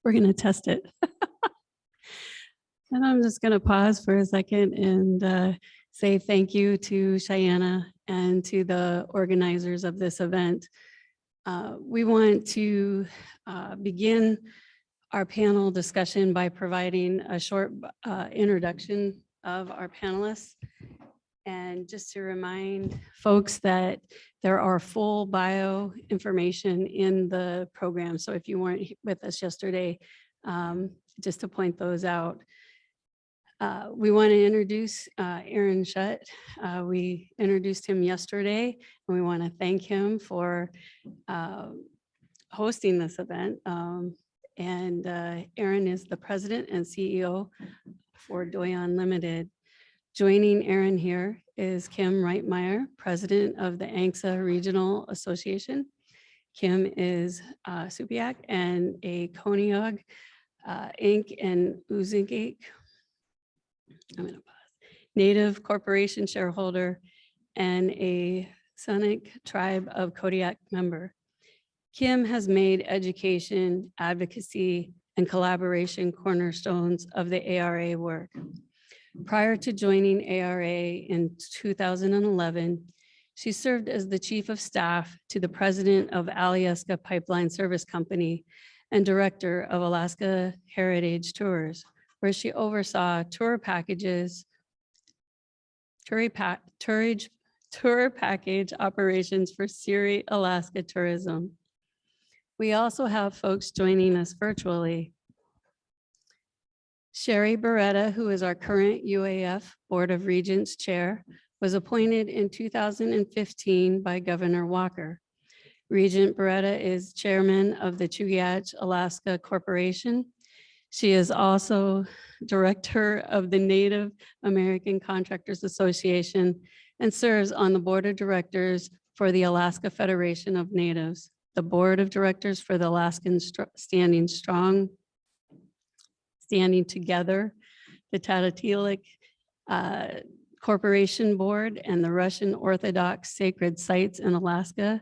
We're going to test it. And I'm just going to pause for a second and say thank you to Cheyenne and to the organizers of this event. We want to begin our panel discussion by providing a short introduction of our panelists. And just to remind folks that there are full bio information in the program. So if you weren't with us yesterday, just to point those out. We want to introduce Aaron Schutt. We introduced him yesterday, and we want to thank him for hosting this event. Aaron is the president and CEO for Doyon Limited. Joining Aaron here is Wright Meyer, president of the ANCSA Regional Association. Kim is Supiak and a Koniog Inc. and Uzingik. I'm going to pause. Native Corporation shareholder and a Sonic Tribe of Kodiak member. Kim has made education, advocacy, and collaboration cornerstones of the ARA work. Prior to joining ARA in 2011, she served as the chief of staff to the president of Alyeska Pipeline Service Company and director of Alaska Heritage Tours, where she oversaw tour packages, tour package operations for Sheri, Alaska tourism. We also have folks joining us virtually. Sheri Buretta, who is our current UAF Board of Regents Chair, was appointed in 2015 by Governor Walker. Regent Buretta is chairman of the Chugach, Alaska Corporation. She is also director of the Native American Contractors Association and serves on the board of directors for the Alaska Federation of Natives, the board of directors for the Alaskan Standing Together, the Tatatilik Corporation Board, and the Russian Orthodox Sacred Sites in Alaska.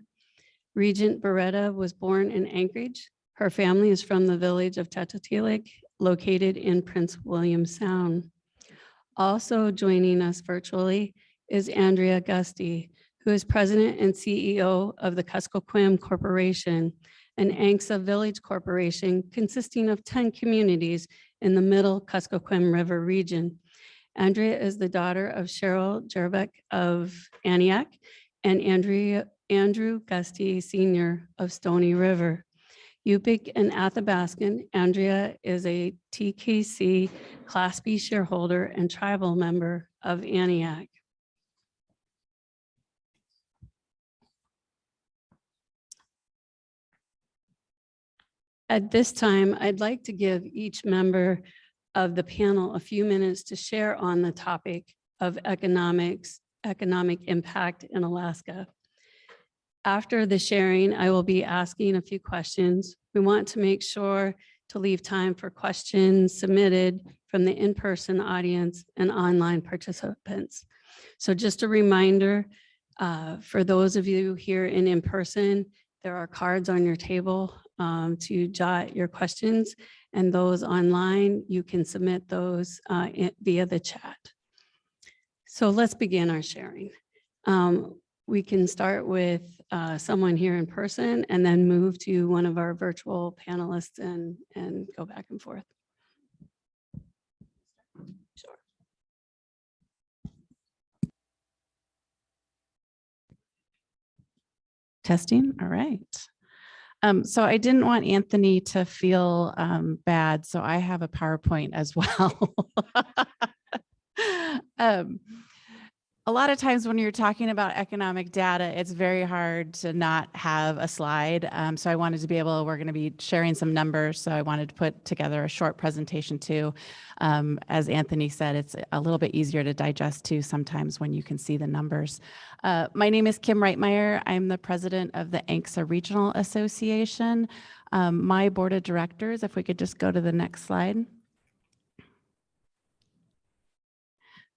Regent Buretta was born in Anchorage. Her family is from the village of Tatatilik, located in Prince William Sound. Also joining us virtually is Andrea Gusty, who is president and CEO of the Kuskokwim Corporation, an ANCSA village corporation consisting of 10 communities in the middle Kuskokwim River region. Andrea is the daughter of Cheryl Jerbeck of Aniak and Andrew Gusty Sr. of Stony River. Yupik and Athabaskan, Andrea is a TKC Class B shareholder and tribal member of Aniak. At this time, I'd like to give each member of the panel a few minutes to share on the topic of economic impact in Alaska. After the sharing, I will be asking a few questions. We want to make sure to leave time for questions submitted from the in-person audience and online participants. So just a reminder, for those of you here in person, there are cards on your table to jot your questions, and those online, you can submit those via the chat. So let's begin our sharing. We can start with someone here in person and then move to one of our virtual panelists and go back and forth. Sure. Testing, all right. So I didn't want Anthony to feel bad, so I have a PowerPoint as well. A lot of times when you're talking about economic data, it's very hard to not have a slide. So I wanted to be able, we're going to be sharing some numbers. So I wanted to put together a short presentation too. As Anthony said, it's a little bit easier to digest too sometimes when you can see the numbers. My name is Wright Meyer. I'm the president of the ANCSA Regional Association. My board of directors, if we could just go to the next slide.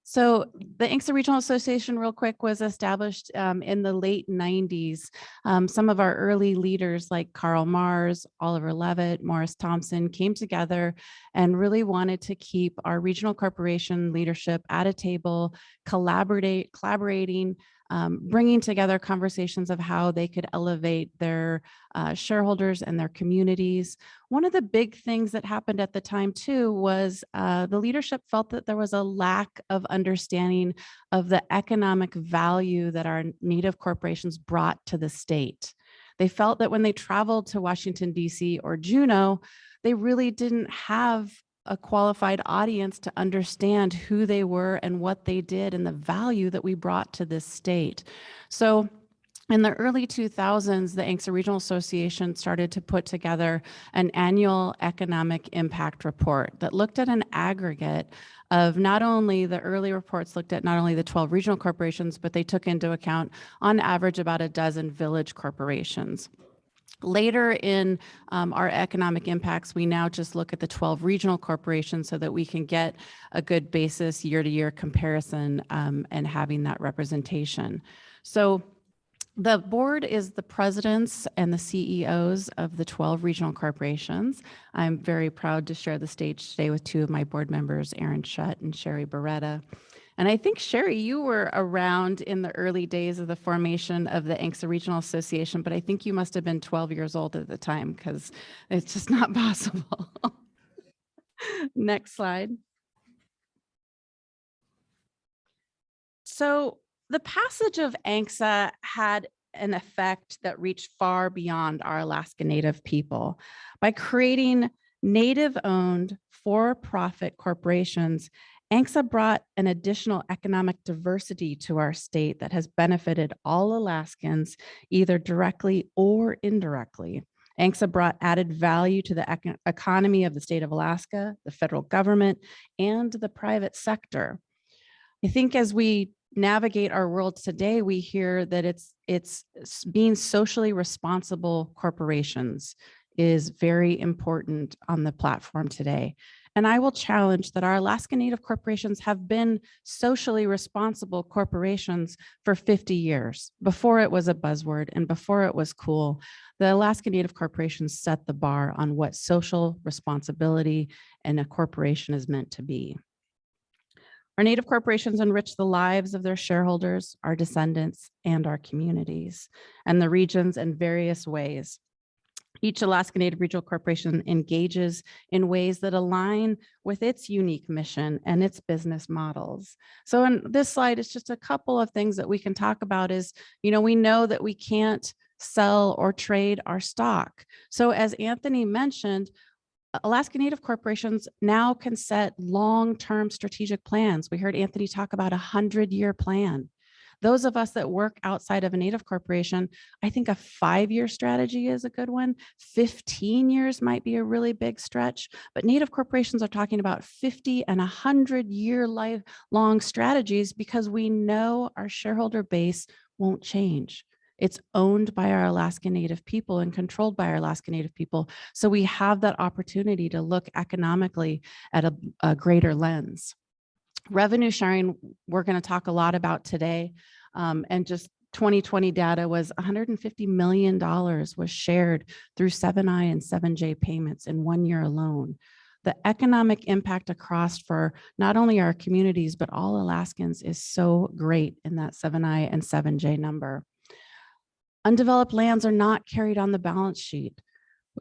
So the ANCSA Regional Association, real quick, was established in the late 90s. Some of our early leaders like Karl Mars, Oliver Levitt, Morris Thompson came together and really wanted to keep our regional corporation leadership at a table, collaborating, bringing together conversations of how they could elevate their shareholders and their communities. One of the big things that happened at the time too was the leadership felt that there was a lack of understanding of the economic value that our Native corporations brought to the state. They felt that when they traveled to Washington, D.C. or Juneau, they really didn't have a qualified audience to understand who they were and what they did and the value that we brought to this state. So in the early 2000s, the ANCSA Regional Association started to put together an annual economic impact report that looked at an aggregate of not only the early reports looked at not only the 12 regional corporations, but they took into account on average about a dozen village corporations. Later in our economic impacts, we now just look at the 12 regional corporations so that we can get a good basis year-to-year comparison and having that representation. So the board is the presidents and the CEOs of the 12 regional corporations. I'm very proud to share the stage today with two of my board members, Schutt and Sheri Buretta. And I think, Sheri, you were around in the early days of the formation of the ANCSA Regional Association, but I think you must have been 12 years old at the time because it's just not possible. Next slide. So the passage of ANCSA had an effect that reached far beyond our Alaska Native people. By creating Native-owned for-profit corporations, ANCSA brought an additional economic diversity to our state that has benefited all Alaskans, either directly or indirectly. ANCSA brought added value to the economy of the state of Alaska, the federal government, and the private sector. I think as we navigate our world today, we hear that it's being socially responsible corporations is very important on the platform today. And I will challenge that our Alaska Native corporations have been socially responsible corporations for 50 years, before it was a buzzword and before it was cool. The Alaska Native corporations set the bar on what social responsibility and a corporation is meant to be. Our Native corporations enrich the lives of their shareholders, our descendants, and our communities, and the regions in various ways. Each Alaska Native Regional Corporation engages in ways that align with its unique mission and its business models. So in this slide, it's just a couple of things that we can talk about is, we know that we can't sell or trade our stock. So as Anthony mentioned, Alaska Native corporations now can set long-term strategic plans. We heard Anthony talk about a 100-year plan. Those of us that work outside of a Native corporation, I think a 5-year strategy is a good one. 15 years might be a really big stretch, but Native corporations are talking about 50 and 100-year lifelong strategies because we know our shareholder base won't change. It's owned by our Alaska Native people and controlled by our Alaska Native people. So we have that opportunity to look economically at a greater lens. Revenue sharing, we're going to talk a lot about today. And just 2020 data was $150 million was shared through 7I and 7J payments in 1 year alone. The economic impact across for not only our communities, but all Alaskans is so great in that 7I and 7J number. Undeveloped lands are not carried on the balance sheet.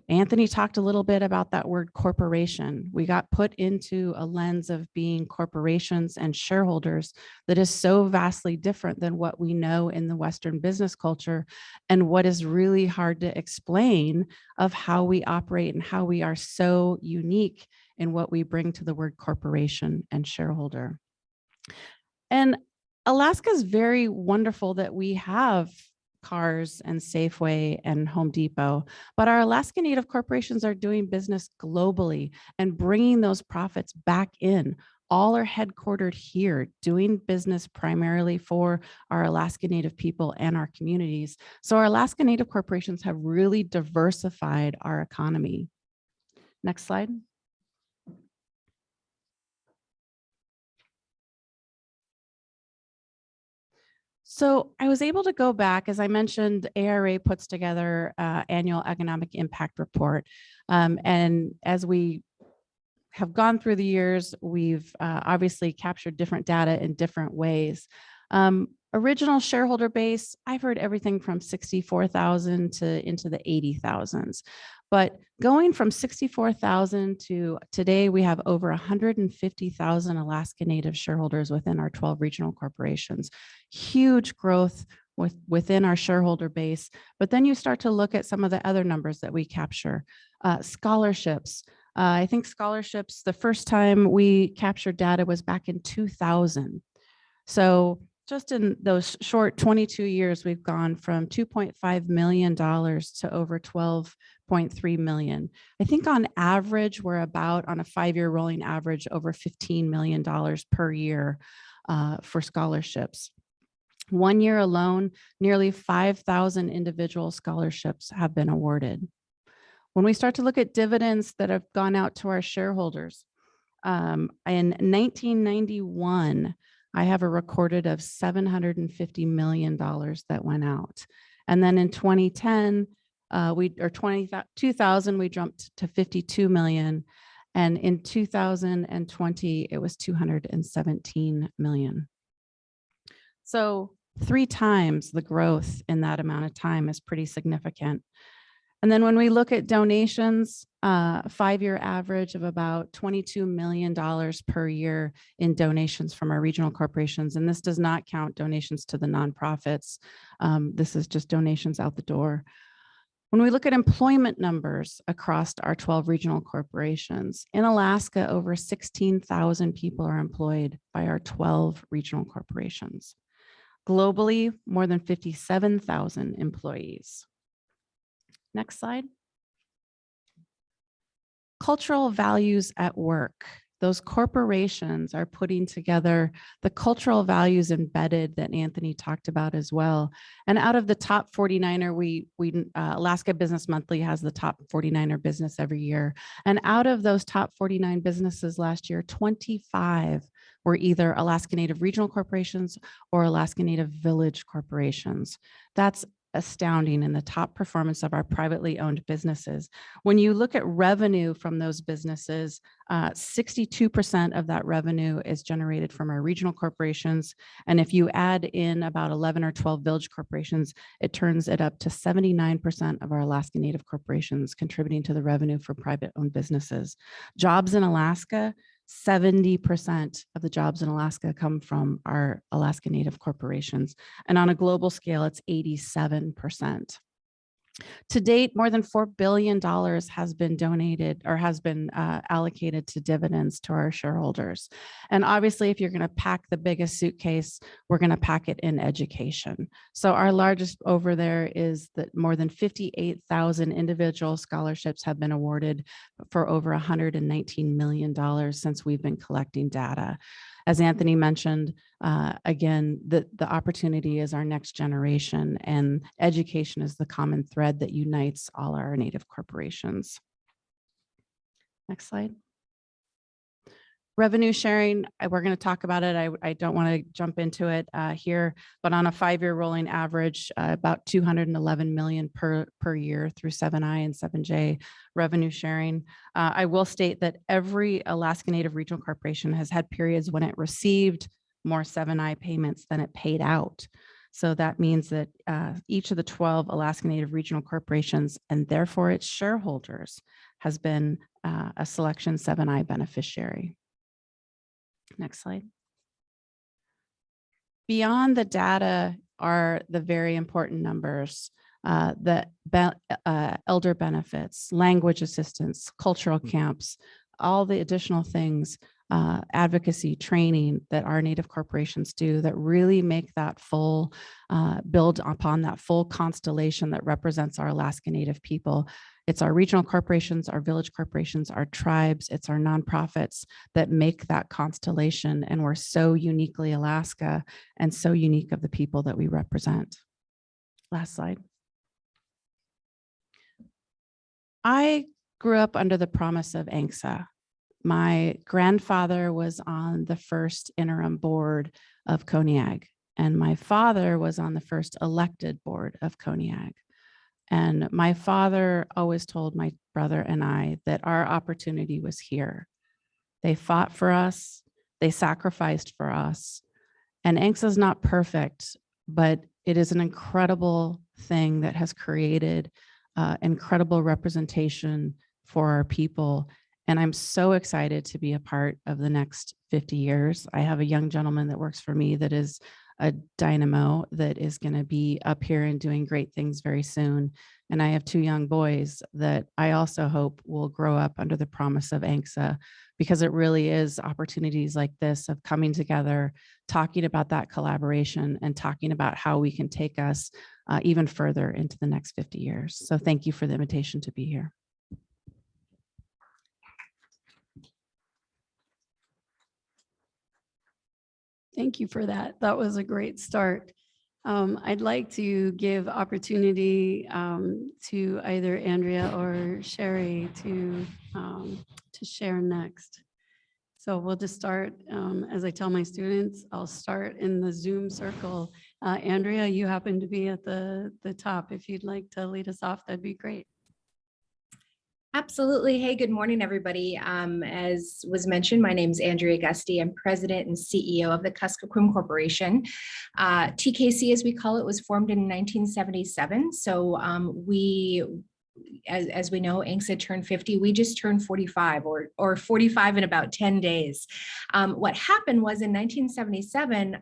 Anthony talked a little bit about that word corporation. We got put into a lens of being corporations and shareholders that is so vastly different than what we know in the Western business culture and what is really hard to explain of how we operate and how we are so unique in what we bring to the word corporation and shareholder. And Alaska is very wonderful that we have Cars and Safeway and Home Depot, but our Alaska Native corporations are doing business globally and bringing those profits back in. All are headquartered here, doing business primarily for our Alaska Native people and our communities. So our Alaska Native corporations have really diversified our economy. Next slide. So I was able to go back, as I mentioned, ARA puts together annual economic impact report. And as we have gone through the years, we've obviously captured different data in different ways. Original shareholder base, I've heard everything from 64,000 to into the 80,000s. But going from 64,000 to today, we have over 150,000 Alaska Native shareholders within our 12 regional corporations. Huge growth within our shareholder base. But then you start to look at some of the other numbers that we capture. Scholarships. I think scholarships, the first time we captured data was back in 2000. So just in those short 22 years, we've gone from $2.5 million to over 12.3 million. I think on average, we're about on a 5-year rolling average over $15 million per year for scholarships. 1 year alone, nearly 5,000 individual scholarships have been awarded. When we start to look at dividends that have gone out to our shareholders, in 1991, I have a recorded of $750 million that went out. And then in 2010, 2000, we jumped to 52 million. And in 2020, it was 217 million. So 3 times the growth in that amount of time is pretty significant. And then when we look at donations, 5-year average of about $22 million per year in donations from our regional corporations. And this does not count donations to the nonprofits. This is just donations out the door. When we look at employment numbers across our 12 regional corporations, in Alaska, over 16,000 people are employed by our 12 regional corporations. Globally, more than 57,000 employees. Next slide. Cultural values at work. Those corporations are putting together the cultural values embedded that Anthony talked about as well. And out of the top 49er, Alaska Business Monthly has the top 49er business every year. And out of those top 49 businesses last year, 25 were either Alaska Native regional corporations or Alaska Native village corporations. That's astounding in the top performance of our privately owned businesses. When you look at revenue from those businesses, 62% of that revenue is generated from our regional corporations. And if you add in about 11 or 12 village corporations, it turns it up to 79% of our Alaska Native corporations contributing to the revenue for private owned businesses. Jobs in Alaska, 70% of the jobs in Alaska come from our Alaska Native corporations. And on a global scale, it's 87%. To date, more than $4 billion has been donated or has been allocated to dividends to our shareholders. And obviously, if you're going to pack the biggest suitcase, we're going to pack it in education. So our largest over there is that more than 58,000 individual scholarships have been awarded for over $119 million since we've been collecting data. As Anthony mentioned, again, the opportunity is our next generation, and education is the common thread that unites all our Native corporations. Next slide. Revenue sharing, we're going to talk about it. I don't want to jump into it here, but on a 5-year rolling average, about 211 million per year through 7I and 7J revenue sharing. I will state that every Alaska Native regional corporation has had periods when it received more 7I payments than it paid out. So that means that each of the 12 Alaska Native regional corporations, and therefore its shareholders, has been a Selection 7I beneficiary. Next slide. Beyond the data are the very important numbers, the elder benefits, language assistance, cultural camps, all the additional things, advocacy, training that our Native corporations do that really make that full, build upon that full constellation that represents our Alaska Native people. It's our regional corporations, our village corporations, our tribes, it's our nonprofits that make that constellation. And we're so uniquely Alaska and so unique of the people that we represent. Last slide. I grew up under the promise of ANCSA. My grandfather was on the first interim board of CONIAG, And my father was on the first elected board of Coniag. And my father always told my brother and I that our opportunity was here. They fought for us, they sacrificed for us. And ANCSA is not perfect, but it is an incredible thing that has created incredible representation for our people. And I'm so excited to be a part of the next 50 years. I have a young gentleman that works for me that is a dynamo that is going to be up here and doing great things very soon. And I have two young boys that I also hope will grow up under the promise of ANCSA, because it really is opportunities like this of coming together, talking about that collaboration and talking about how we can take us even further into the next 50 years. So thank you for the invitation to be here. Thank you for that. That was a great start. I'd like to give opportunity to either Andrea or Sheri to share next. So we'll just start, as I tell my students, I'll start in the Zoom circle. Andrea, you happen to be at the top. If you'd like to lead us off, that'd be great. Absolutely. Hey, good morning, everybody. As was mentioned, my name is Andrea Gusty. I'm president and CEO of the Kuskokwim Corporation. TKC, as we call it, was formed in 1977. So as we know, ANCSA turned 50. We just turned 45 or 45 in about 10 days. What happened was in 1977,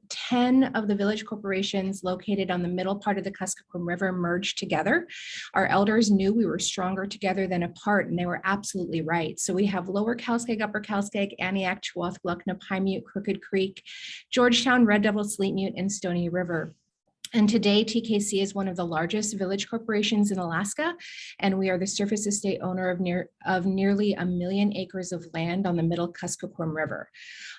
10 of the village corporations located on the middle part of the Kuskokwim River merged together. Our elders knew we were stronger together than apart, and they were absolutely right. So we have Lower Calskeg, Upper Calskeg, Aniak, Chwath, Gluckna, Piemute, Crooked Creek, Georgetown, Red Devil, Sleetmute, and Stony River. And today, TKC is one of the largest village corporations in Alaska, and we are the surface estate owner of nearly 1 million acres of land on the middle Kuskokwim River.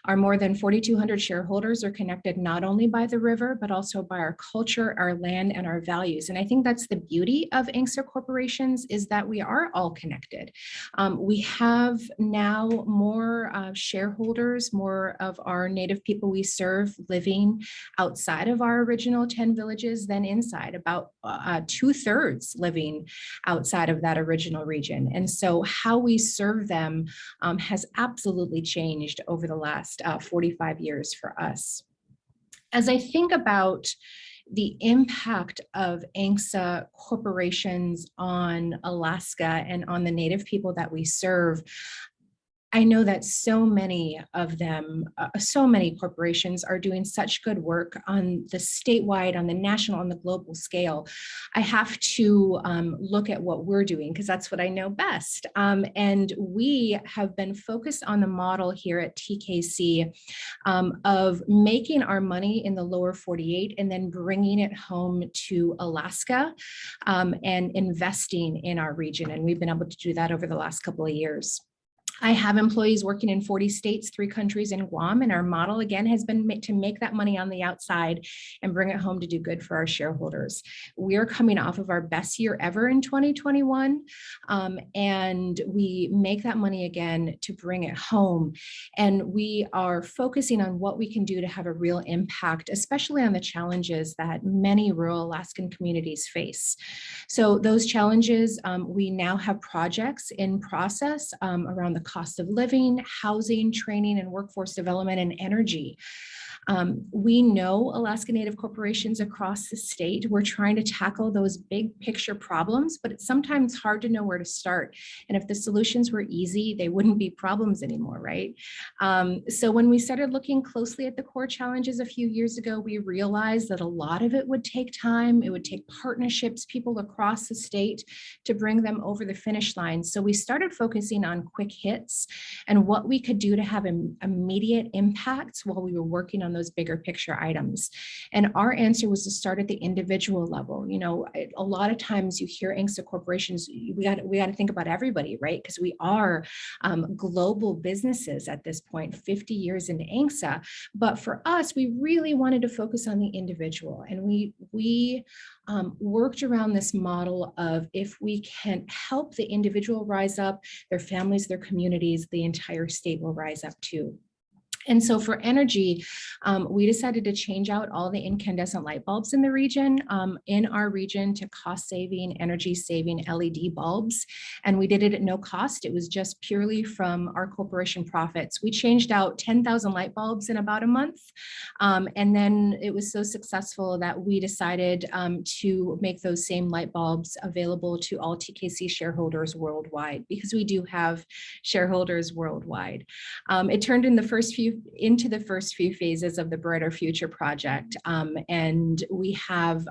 Our more than 4,200 shareholders are connected not only by the river, but also by our culture, our land, and our values. And I think that's the beauty of ANCSA corporations, is that we are all connected. We have now more shareholders, more of our Native people we serve living outside of our original 10 villages than inside, about 2/3 living outside of that original region. And so how we serve them has absolutely changed over the last 45 years for us. As I think about the impact of ANCSA corporations on Alaska and on the Native people that we serve, I know that so many of them, so many corporations are doing such good work on the statewide, on the national, on the global scale. I have to look at what we're doing, because that's what I know best. And we have been focused on the model here at TKC of making our money in the lower 48 and then bringing it home to Alaska and investing in our region. And we've been able to do that over the last couple of years. I have employees working in 40 states, 3 countries, and Guam, and our model again has been to make that money on the outside and bring it home to do good for our shareholders. We are coming off of our best year ever in 2021, and we make that money again to bring it home. And we are focusing on what we can do to have a real impact, especially on the challenges that many rural Alaskan communities face. So those challenges, we now have projects in process around the cost of living, housing, training, and workforce development, and energy. We know Alaska Native corporations across the state. We're trying to tackle those big picture problems, but it's sometimes hard to know where to start. And if the solutions were easy, they wouldn't be problems anymore, right? So when we started looking closely at the core challenges a few years ago, we realized that a lot of it would take time. It would take partnerships, people across the state to bring them over the finish line. So we started focusing on quick hits and what we could do to have immediate impacts while we were working on those bigger picture items. And our answer was to start at the individual level. You know, a lot of times you hear ANCSA corporations, we got to think about everybody, right? Because we are global businesses at this point, 50 years into ANCSA. But for us, we really wanted to focus on the individual. And we worked around this model of, if we can help the individual rise up, their families, their communities, the entire state will rise up too. And so for energy, we decided to change out all the incandescent light bulbs in the region, to cost-saving, energy-saving LED bulbs. And we did it at no cost. It was just purely from our corporation profits. We changed out 10,000 light bulbs in about a month. And then it was so successful that we decided to make those same light bulbs available to all TKC shareholders worldwide, because we do have shareholders worldwide. It turned into the first few phases of the Brighter Future project. And we have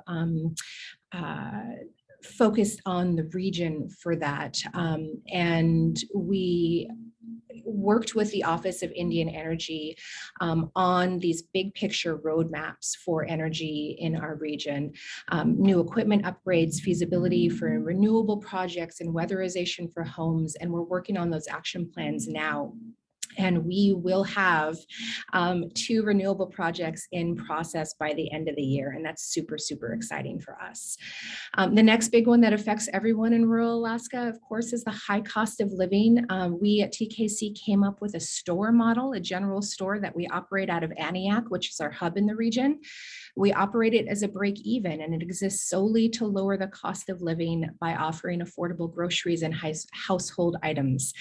focused on the region for that. And we worked with the Office of Indian Energy on these big picture roadmaps for energy in our region, new equipment upgrades, feasibility for renewable projects, and weatherization for homes. And we're working on those action plans now. And we will have 2 renewable projects in process by the end of the year. And that's super, super exciting for us. The next big one that affects everyone in rural Alaska, of course, is the high cost of living. We at TKC came up with a store model, a general store that we operate out of Aniak, which is our hub in the region. We operate it as a break even, and it exists solely to lower the cost of living by offering affordable groceries and household items.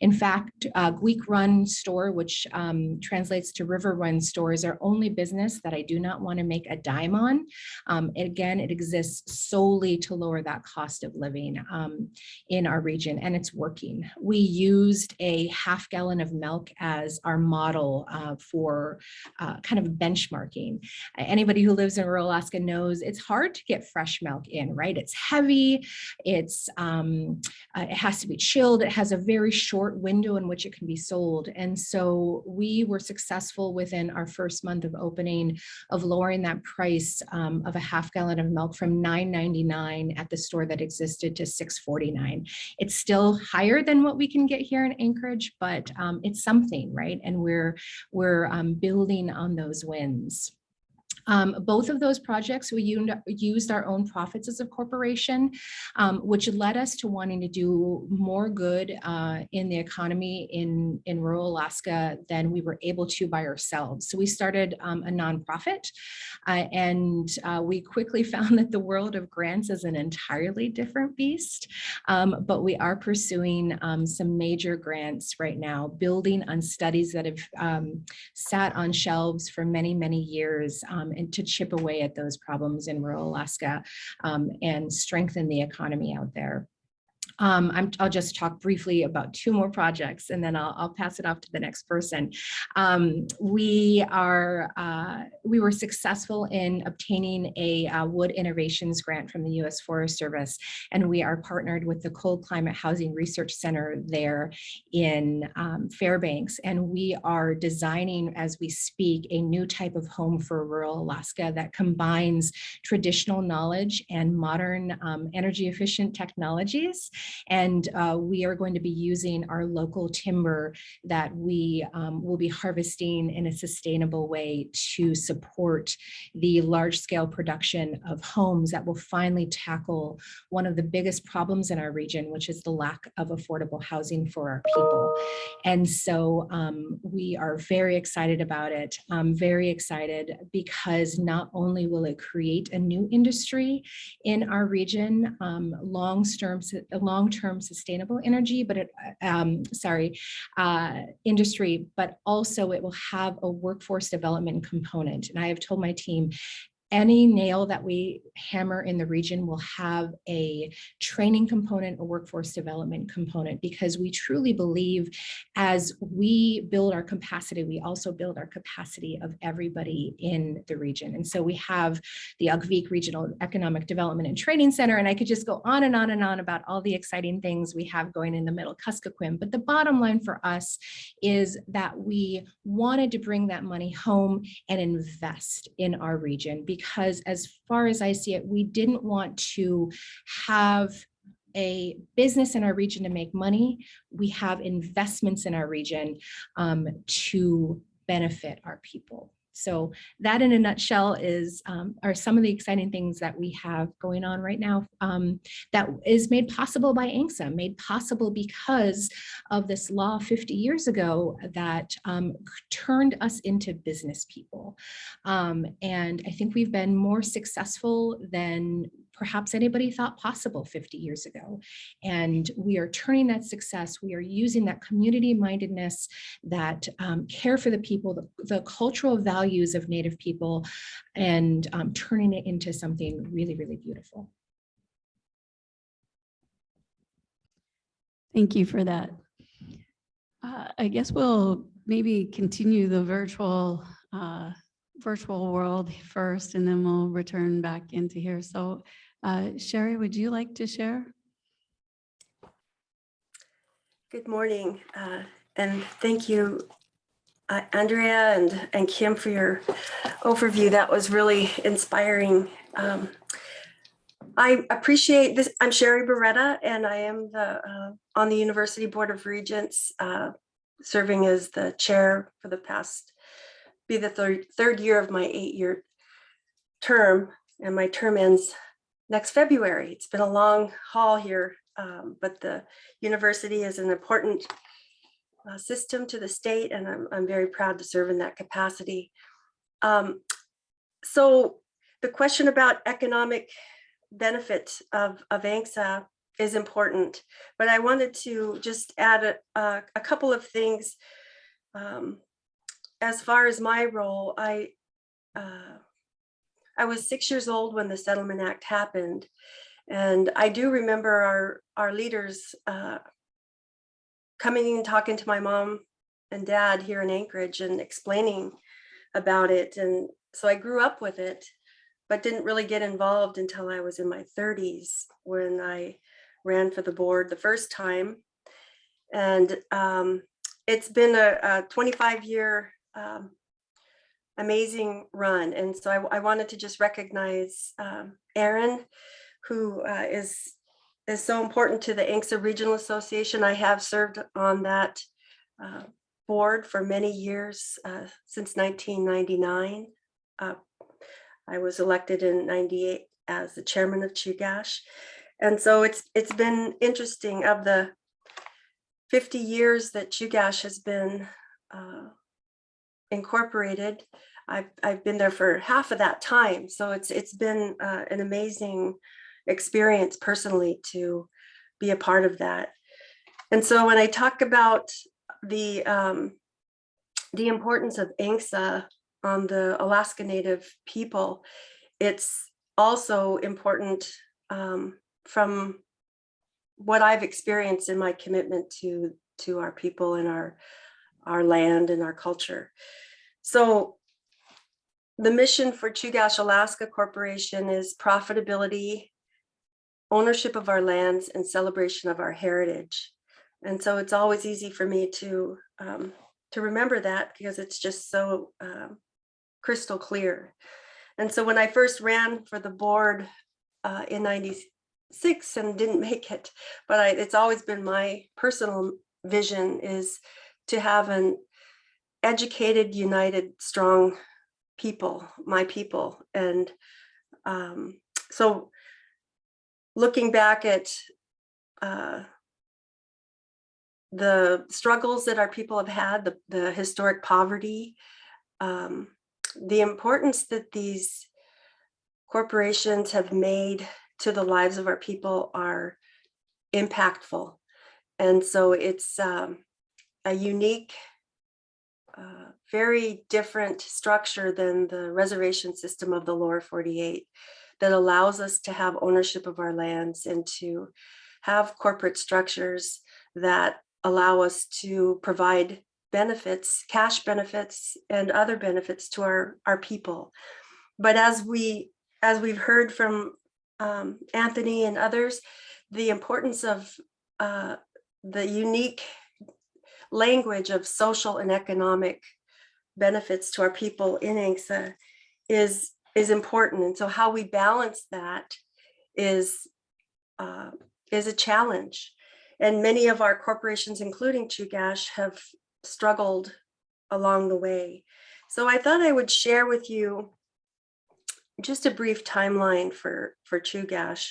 In fact, Gweek Run store, which translates to River Run store, is our only business that I do not want to make a dime on. Again, it exists solely to lower that cost of living in our region, and it's working. We used a half gallon of milk as our model for kind of benchmarking. Anybody who lives in rural Alaska knows it's hard to get fresh milk in, right? It's heavy, it has to be chilled, it has a very short window in which it can be sold. And so we were successful within our first month of opening of lowering that price of a half gallon of milk from $9.99 at the store that existed to $6.49. It's still higher than what we can get here in Anchorage, but it's something, right? And we're building on those wins. Both of those projects, we used our own profits as a corporation, which led us to wanting to do more good in the economy in rural Alaska than we were able to by ourselves. So we started a nonprofit, and we quickly found that the world of grants is an entirely different beast, but we are pursuing some major grants right now, building on studies that have sat on shelves for many, many years, and to chip away at those problems in rural Alaska and strengthen the economy out there. I'll just talk briefly about 2 more projects, and then I'll pass it off to the next person. We were successful in obtaining a Wood Innovations grant from the U.S. Forest Service, and we are partnered with the Cold Climate Housing Research Center there in Fairbanks, and we are designing, as we speak, a new type of home for rural Alaska that combines traditional knowledge and modern energy efficient technologies. And we are going to be using our local timber that we will be harvesting in a sustainable way to support the large scale production of homes that will finally tackle one of the biggest problems in our region, which is the lack of affordable housing for our people. And so we are very excited about it. Very excited because not only will it create a new industry in our region, long-term sustainable energy, but industry, but also it will have a workforce development component. And I have told my team, any nail that we hammer in the region will have a training component, a workforce development component, because we truly believe as we build our capacity, we also build our capacity of everybody in the region. And so we have the Ugvik Regional Economic Development and Training Center, and I could just go on and on and on about all the exciting things we have going in the middle Kuskokwim. But the bottom line for us is that we wanted to bring that money home and invest in our region, because as far as I see it, we didn't want to have a business in our region to make money. We have investments in our region to benefit our people. So that in a nutshell is are some of the exciting things that we have going on right now that is made possible by ANCSA, made possible because of this law 50 years ago that turned us into business people. And I think we've been more successful than perhaps anybody thought possible 50 years ago. And we are turning that success, we are using that community mindedness, that care for the people, the cultural values of Native people, and turning it into something really, really beautiful. Thank you for that. I guess we'll maybe continue the virtual world first, and then we'll return back into here. So Sheri, would you like to share? Good morning, and thank you, Andrea and Kim, for your overview. That was really inspiring. I appreciate this. I'm Sheri Buretta, and I am on the University Board of Regents, serving as the chair for the past, be the third year of my 8-year term, and my term ends next February. It's been a long haul here, but the university is an important system to the state, and I'm very proud to serve in that capacity. So the question about economic benefit of ANCSA is important, but I wanted to just add a couple of things. As far as my role, I was 6 years old when the Settlement Act happened, and I do remember our leaders coming and talking to my mom and dad here in Anchorage and explaining about it. And so I grew up with it, but didn't really get involved until I was in my 30s when I ran for the board the first time. And it's been a 25-year amazing run. And so I wanted to just recognize Aaron, who is so important to the ANCSA Regional Association. I have served on that board for many years, since 1999. I was elected in 98 as the chairman of Chugach. And so it's been interesting. Of the 50 years that Chugach has been incorporated, I've been there for half of that time. So it's been an amazing experience personally to be a part of that. And so when I talk about the importance of ANCSA on the Alaska Native people, it's also important from what I've experienced in my commitment to our people and our land and our culture. So the mission for Chugach Alaska Corporation is profitability, ownership of our lands, and celebration of our heritage. And so it's always easy for me to remember that, because it's just so crystal clear. And so when I first ran for the board in 96 and didn't make it, but it's always been my personal vision is to have an educated, united, strong people, my people. And so looking back at the struggles that our people have had, the historic poverty, the importance that these corporations have made to the lives of our people are impactful. And so it's a unique, very different structure than the reservation system of the lower 48 that allows us to have ownership of our lands and to have corporate structures that allow us to provide benefits, cash benefits, and other benefits to our people. But as we've heard from Anthony and others, the importance of the unique language of social and economic benefits to our people in ANCSA is important. And so how we balance that is a challenge. And many of our corporations, including Chugach, have struggled along the way. So I thought I would share with you just a brief timeline for Chugach,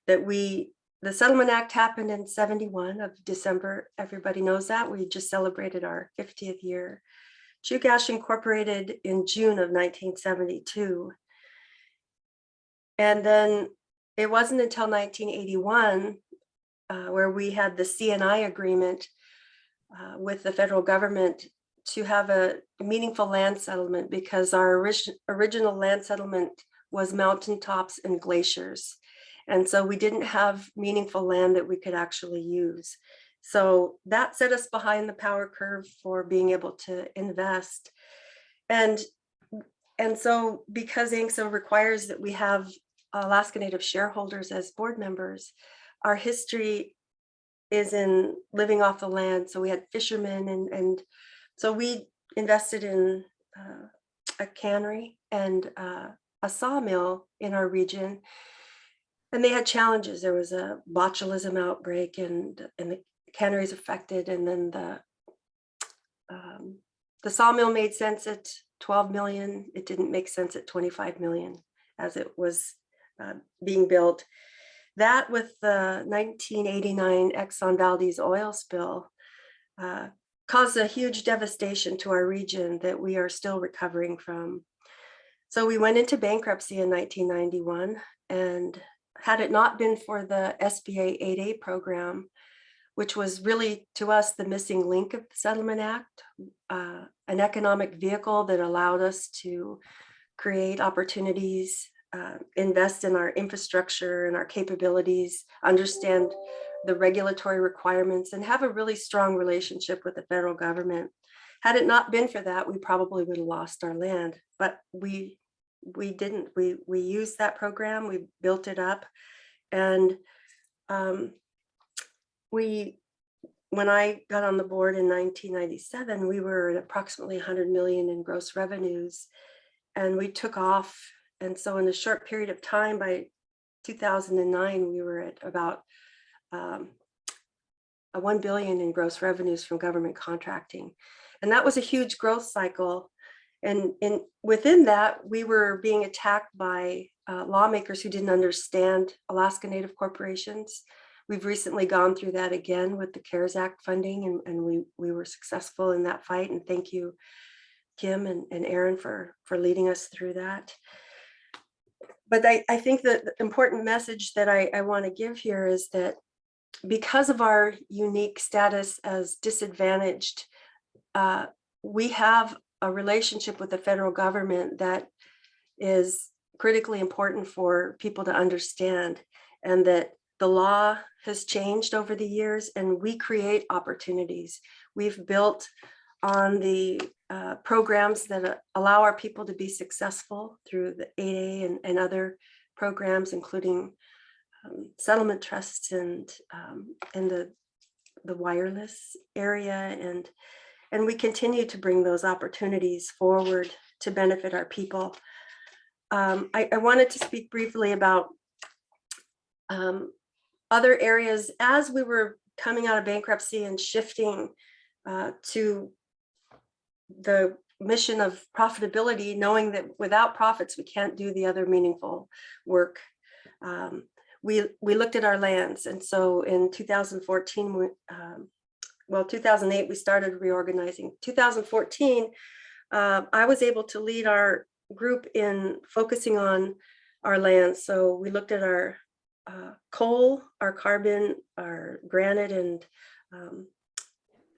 that the Settlement Act happened in 71 of December. Everybody knows that. We just celebrated our 50th year. Chugach incorporated in June of 1972. And then it wasn't until 1981 where we had the CNI agreement with the federal government to have a meaningful land settlement, because our original land settlement was mountaintops and glaciers. And so we didn't have meaningful land that we could actually use. So that set us behind the power curve for being able to invest. And so because ANCSA requires that we have Alaska Native shareholders as board members, our history is in living off the land. So we had fishermen, and so we invested in a cannery and a sawmill in our region. And they had challenges. There was a botulism outbreak, and the canneries affected. And then the sawmill made sense at 12 million. It didn't make sense at 25 million as it was being built. That, with the 1989 Exxon Valdez oil spill, caused a huge devastation to our region that we are still recovering from. So we went into bankruptcy in 1991, and had it not been for the SBA 8A program, which was really to us the missing link of the Settlement Act, an economic vehicle that allowed us to create opportunities, invest in our infrastructure and our capabilities, understand the regulatory requirements, and have a really strong relationship with the federal government. Had it not been for that, we probably would have lost our land, but we didn't. We used that program, we built it up. And when I got on the board in 1997, we were at approximately 100 million in gross revenues, and we took off. And so in a short period of time, by 2009, we were at about a 1 billion in gross revenues from government contracting. And that was a huge growth cycle. And within that, we were being attacked by lawmakers who didn't understand Alaska Native corporations. We've recently gone through that again with the CARES Act funding, and we were successful in that fight. And thank you, Kim and Aaron, for leading us through that. But I think that the important message that I want to give here is that because of our unique status as disadvantaged, we have a relationship with the federal government that is critically important for people to understand, and that the law has changed over the years, and we create opportunities. We've built on the programs that allow our people to be successful through the 8A and other programs, including settlement trusts and the wireless area. And we continue to bring those opportunities forward to benefit our people. I wanted to speak briefly about other areas as we were coming out of bankruptcy and shifting to the mission of profitability, knowing that without profits, we can't do the other meaningful work. We looked at our lands. And so in 2014, 2008, we started reorganizing. 2014, I was able to lead our group in focusing on our lands. So we looked at our coal, our carbon, our granite, and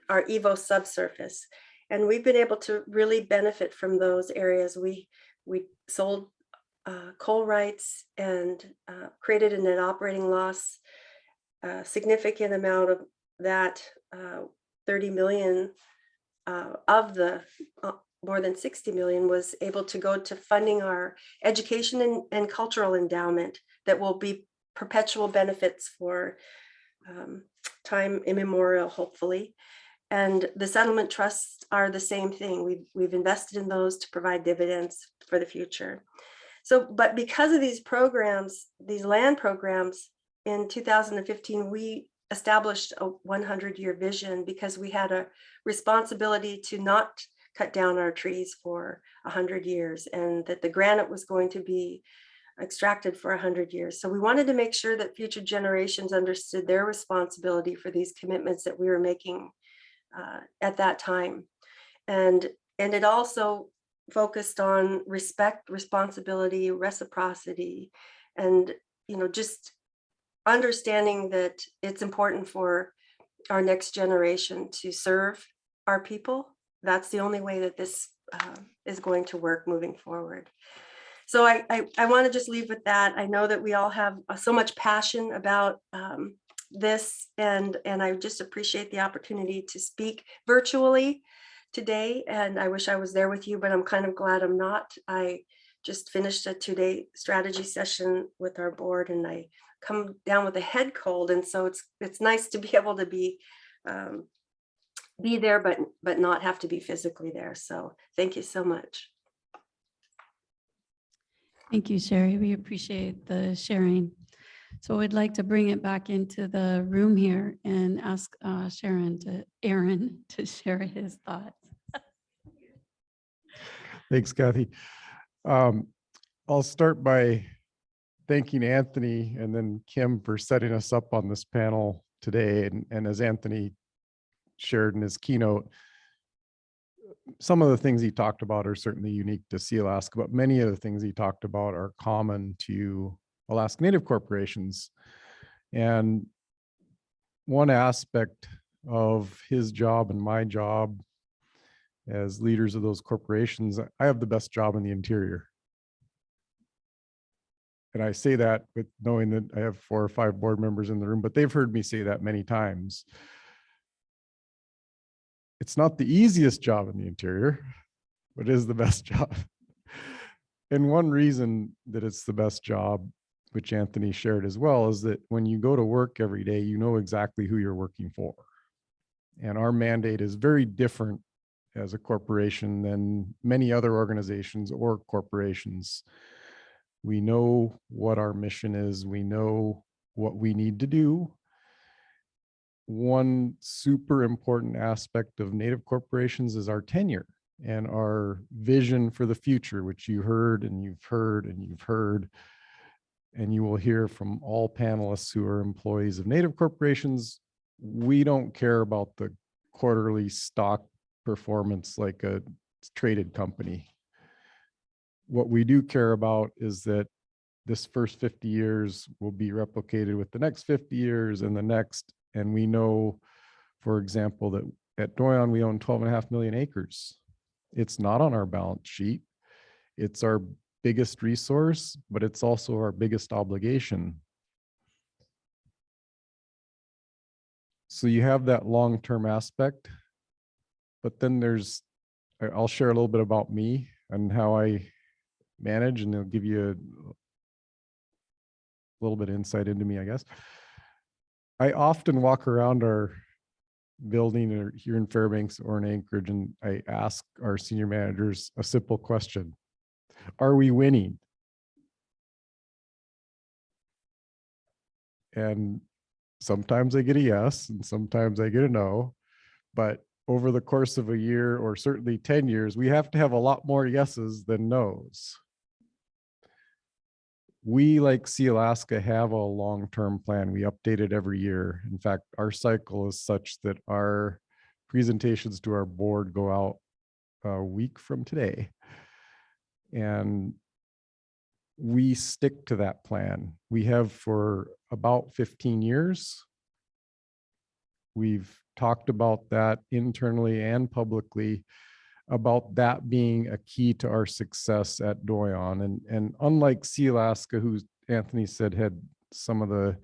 our EVO subsurface. And we've been able to really benefit from those areas. We sold coal rights and created a net operating loss. A significant amount of that, 30 million of the more than 60 million, was able to go to funding our education and cultural endowment that will be perpetual benefits for time immemorial, hopefully. And the settlement trusts are the same thing. We've invested in those to provide dividends for the future. So, but because of these programs, these land programs, in 2015, we established a 100-year vision, because we had a responsibility to not cut down our trees for 100 years, and that the granite was going to be extracted for 100 years. So we wanted to make sure that future generations understood their responsibility for these commitments that we were making at that time. And it also focused on respect, responsibility, reciprocity, and just understanding that it's important for our next generation to serve our people. That's the only way that this is going to work moving forward. So I want to just leave with that. I know that we all have so much passion about this, and I just appreciate the opportunity to speak virtually today. And I wish I was there with you, but I'm kind of glad I'm not. I just finished a 2-day strategy session with our board, and I come down with a head cold, and so it's nice to be able to be there, but not have to be physically there. So thank you so much. Thank you, Sheri. We appreciate the sharing. So we'd like to bring it back into the room here and ask Aaron to share his thoughts. Thanks, Cathy. I'll start by thanking Anthony and then Kim for setting us up on this panel today. And as Anthony shared in his keynote, some of the things he talked about are certainly unique to Alaska, but many of the things he talked about are common to Alaska Native corporations. And one aspect of his job and my job as leaders of those corporations, I have the best job in the interior. And I say that with knowing that I have 4 or 5 board members in the room, but they've heard me say that many times. It's not the easiest job in the interior, but it is the best job. And one reason that it's the best job, which Anthony shared as well, is that when you go to work every day, you know exactly who you're working for. And our mandate is very different as a corporation than many other organizations or corporations. We know what our mission is. We know what we need to do. One super important aspect of Native corporations is our tenure and our vision for the future, which you heard and you've heard and you've heard, and you will hear from all panelists who are employees of Native corporations. We don't care about the quarterly stock performance like a traded company. What we do care about is that this first 50 years will be replicated with the next 50 years and the next. And we know, for example, that at Doyon, we own 12.5 million acres. It's not on our balance sheet. It's our biggest resource, but it's also our biggest obligation. So you have that long-term aspect, but then I'll share a little bit about me and how I manage, and it'll give you a little bit of insight into me, I guess. I often walk around our building or here in Fairbanks or in Anchorage, and I ask our senior managers a simple question: are we winning? And sometimes I get a yes, and sometimes I get a no. But over the course of a year, or certainly 10 years, we have to have a lot more yeses than nos. We, like Alaska, have a long-term plan. We update it every year. In fact, our cycle is such that our presentations to our board go out a week from today. And we stick to that plan. We have for about 15 years. We've talked about that internally and publicly, about that being a key to our success at Doyon. And unlike Alaska, who Anthony said had some of the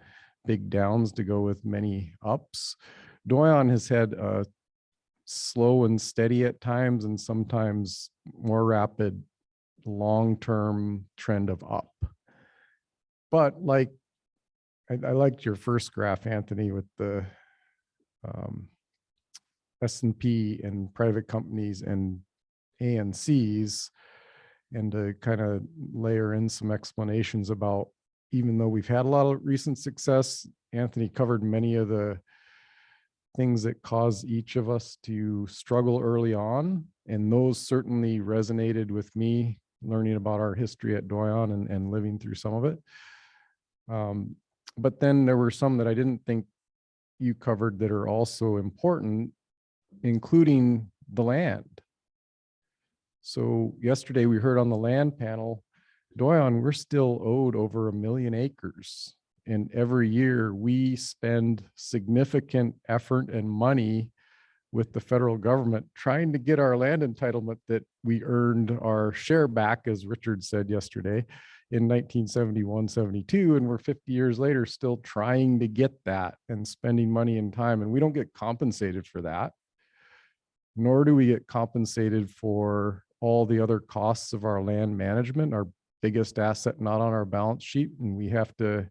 big downs to go with many ups, Doyon has had a slow and steady at times, and sometimes more rapid long-term trend of up. But like, I liked your first graph, Anthony, with the S&P and private companies and ANCs, and to kind of layer in some explanations about, even though we've had a lot of recent success, Anthony covered many of the things that caused each of us to struggle early on. And those certainly resonated with me, learning about our history at Doyon and living through some of it. But then there were some that I didn't think you covered that are also important, including the land. So yesterday we heard on the land panel, Doyon, we're still owed over 1 million acres. And every year we spend significant effort and money with the federal government trying to get our land entitlement that we earned our share back, as Richard said yesterday, in 1971, 72. And we're 50 years later still trying to get that and spending money and time. And we don't get compensated for that, nor do we get compensated for all the other costs of our land management, our biggest asset not on our balance sheet. And we have to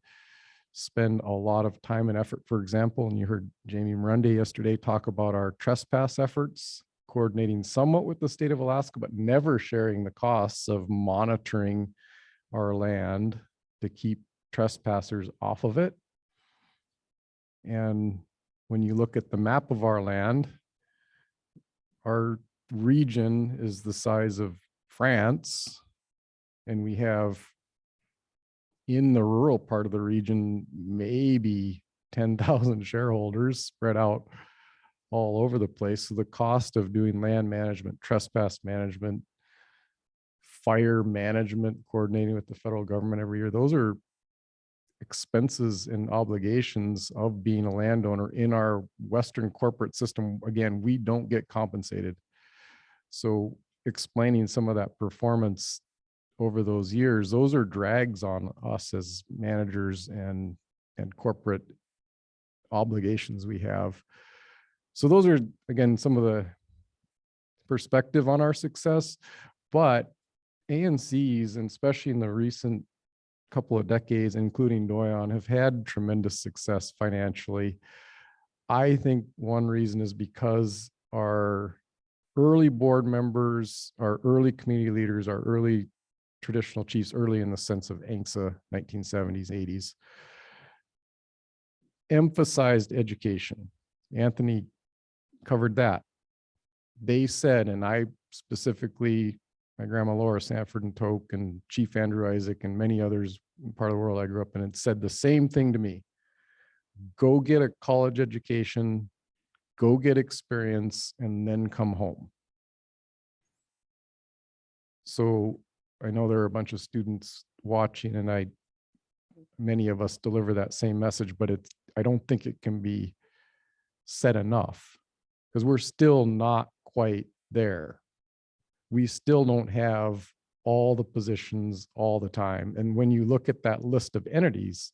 spend a lot of time and effort, for example, and you heard Jamie Miranda yesterday talk about our trespass efforts, coordinating somewhat with the state of Alaska, but never sharing the costs of monitoring our land to keep trespassers off of it. And when you look at the map of our land, our region is the size of France, and we have in the rural part of the region, maybe 10,000 shareholders spread out all over the place. So the cost of doing land management, trespass management, fire management, coordinating with the federal government every year, those are expenses and obligations of being a landowner in our Western corporate system. Again, we don't get compensated. So explaining some of that performance over those years, those are drags on us as managers and corporate obligations we have. So those are, again, some of the perspective on our success. But ANCs, and especially in the recent couple of decades, including Doyon, have had tremendous success financially. I think one reason is because our early board members, our early community leaders, our early traditional chiefs, early in the sense of ANCSA, 1970s, 80s, emphasized education. Anthony covered that. They said, and I specifically, my grandma Laura Sanford and Toke and Chief Andrew Isaac and many others in part of the world I grew up in, had said the same thing to me. Go get a college education, go get experience, and then come home. So I know there are a bunch of students watching, and many of us deliver that same message, but I don't think it can be said enough, because we're still not quite there. We still don't have all the positions all the time. And when you look at that list of entities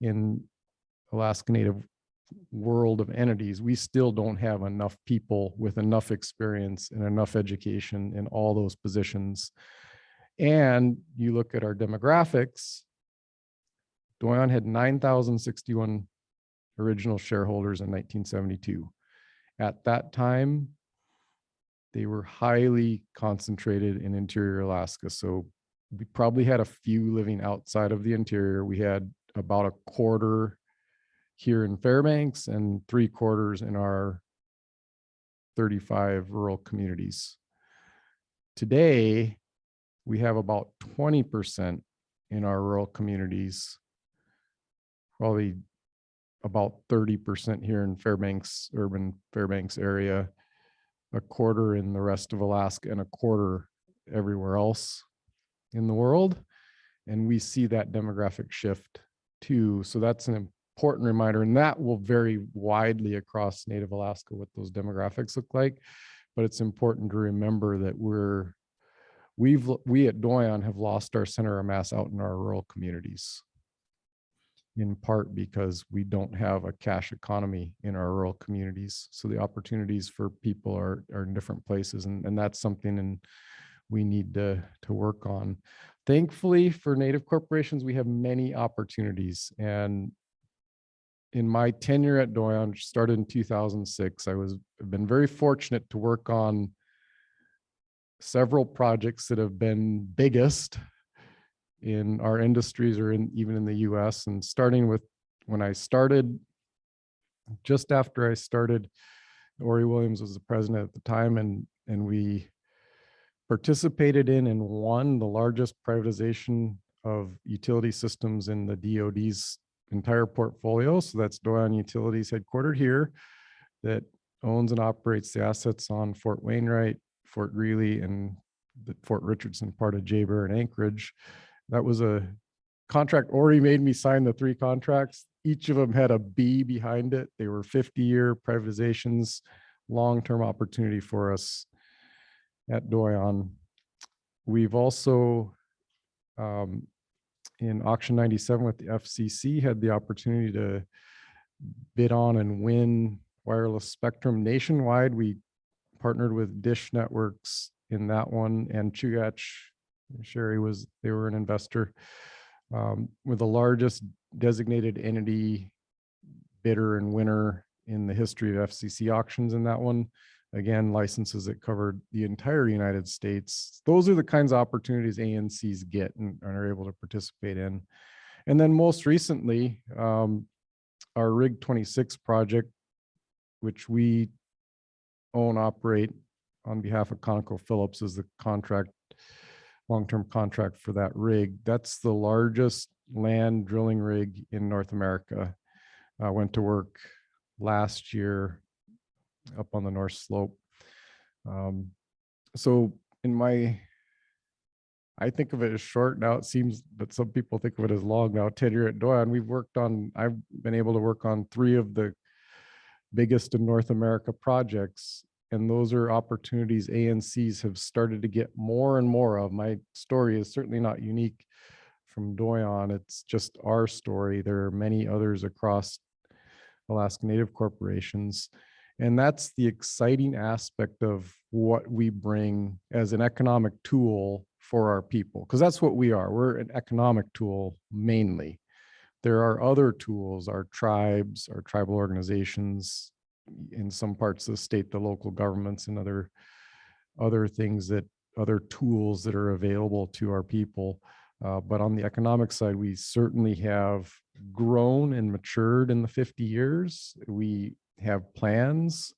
in Alaska Native world of entities, we still don't have enough people with enough experience and enough education in all those positions. And you look at our demographics, Doyon had 9,061 original shareholders in 1972. At that time, they were highly concentrated in interior Alaska. So we probably had a few living outside of the interior. We had about a quarter here in Fairbanks and 3/4 in our 35 rural communities. Today, we have about 20% in our rural communities, probably about 30% here in Fairbanks, urban Fairbanks area, a quarter in the rest of Alaska, and a quarter everywhere else in the world. And we see that demographic shift too. So that's an important reminder, and that will vary widely across Native Alaska what those demographics look like. But it's important to remember that we at Doyon have lost our center of mass out in our rural communities, in part because we don't have a cash economy in our rural communities. So the opportunities for people are in different places, and that's something we need to work on. Thankfully for Native corporations, we have many opportunities. And in my tenure at Doyon, which started in 2006, I've been very fortunate to work on several projects that have been biggest in our industries or even in the US. And starting with when I started just after I started, Ori Williams was the president at the time, and we participated in and won the largest privatization of utility systems in the DoD's entire portfolio. So that's Doyon Utilities, headquartered here, that owns and operates the assets on Fort Wainwright, Fort Greely, and the Fort Richardson part of Jay-Bear and Anchorage. That was a contract. Ori made me sign the 3 contracts. Each of them had a B behind it. They were 50-year privatizations, long-term opportunity for us at Doyon. We've also, in auction 97 with the FCC, had the opportunity to bid on and win wireless spectrum nationwide. We partnered with Dish Networks in that one, and Chugach, Sheri they were an investor. With the largest designated entity bidder and winner in the history of FCC auctions in that one. Again, licenses that covered the entire United States. Those are the kinds of opportunities ANCs get and are able to participate in. And then most recently, our Rig 26 project, which we own, operate on behalf of ConocoPhillips, is the contract, long-term contract for that rig. That's the largest land drilling rig in North America. Went to work last year up on the North Slope. So I think of it as short now, it seems, but some people think of it as long now, tenure at Doyon. I've been able to work on 3 of the biggest in North America projects. And those are opportunities ANCs have started to get more and more of. My story is certainly not unique from Doyon. It's just our story. There are many others across Alaska Native corporations. And that's the exciting aspect of what we bring as an economic tool for our people, because that's what we are. We're an economic tool mainly. There are other tools, our tribes, our tribal organizations, in some parts of the state, the local governments, and other things other tools that are available to our people. But on the economic side, we certainly have grown and matured in the 50 years. We have plans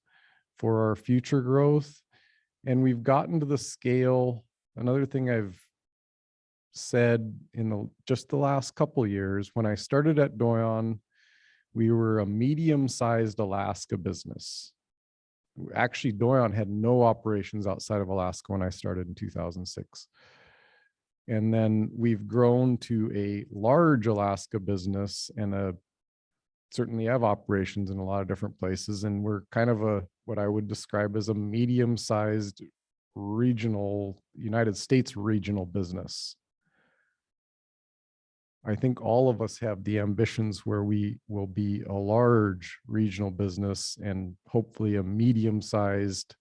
for our future growth, and we've gotten to the scale. Another thing I've said in just the last couple of years, when I started at Doyon, we were a medium-sized Alaska business. Actually, Doyon had no operations outside of Alaska when I started in 2006. And then we've grown to a large Alaska business and certainly have operations in a lot of different places. And we're kind of what I would describe as a medium-sized regional, United States regional business. I think all of us have the ambitions where we will be a large regional business and hopefully a medium-sized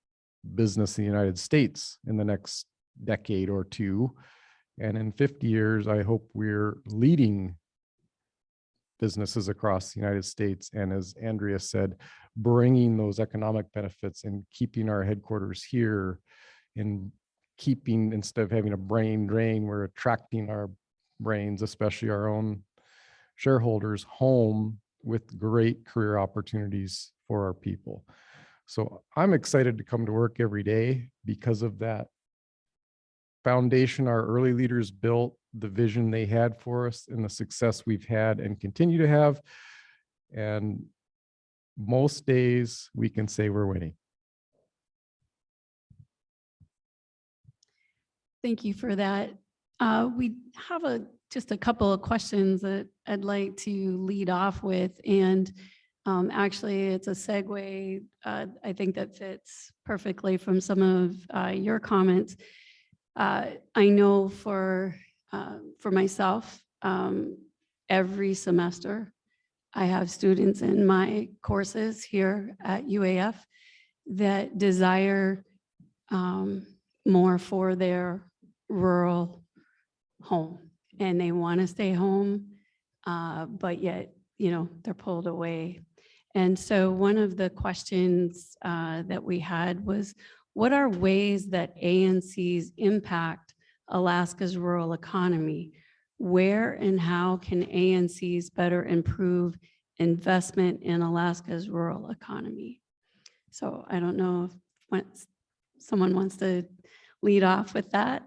business in the United States in the next decade or 2. And in 50 years, I hope we're leading businesses across the United States. And as Andrea said, bringing those economic benefits and keeping our headquarters here, and instead of having a brain drain, we're attracting our brains, especially our own shareholders, home with great career opportunities for our people. So I'm excited to come to work every day because of that foundation our early leaders built, the vision they had for us, and the success we've had and continue to have. And most days we can say we're winning. Thank you for that. We have just a couple of questions that I'd like to lead off with. And actually, it's a segue, I think, that fits perfectly from some of your comments. I know for myself, every semester, I have students in my courses here at UAF that desire more for their rural home, and they want to stay home, but yet, they're pulled away. And so one of the questions that we had was, what are ways that ANCs impact Alaska's rural economy? Where and how can ANCs better improve investment in Alaska's rural economy. So I don't know if someone wants to lead off with that.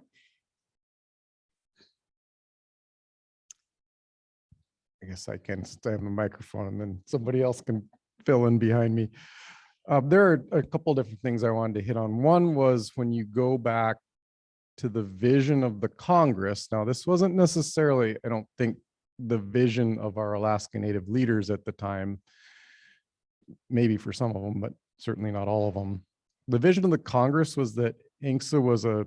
I guess I can stand the microphone and then somebody else can fill in behind me. There are a couple different things I wanted to hit on. One was when you go back to the vision of the Congress. Now, this wasn't necessarily, I don't think, the vision of our Alaska Native leaders at the time, maybe for some of them, but certainly not all of them. The vision of the Congress was that ANCSA was a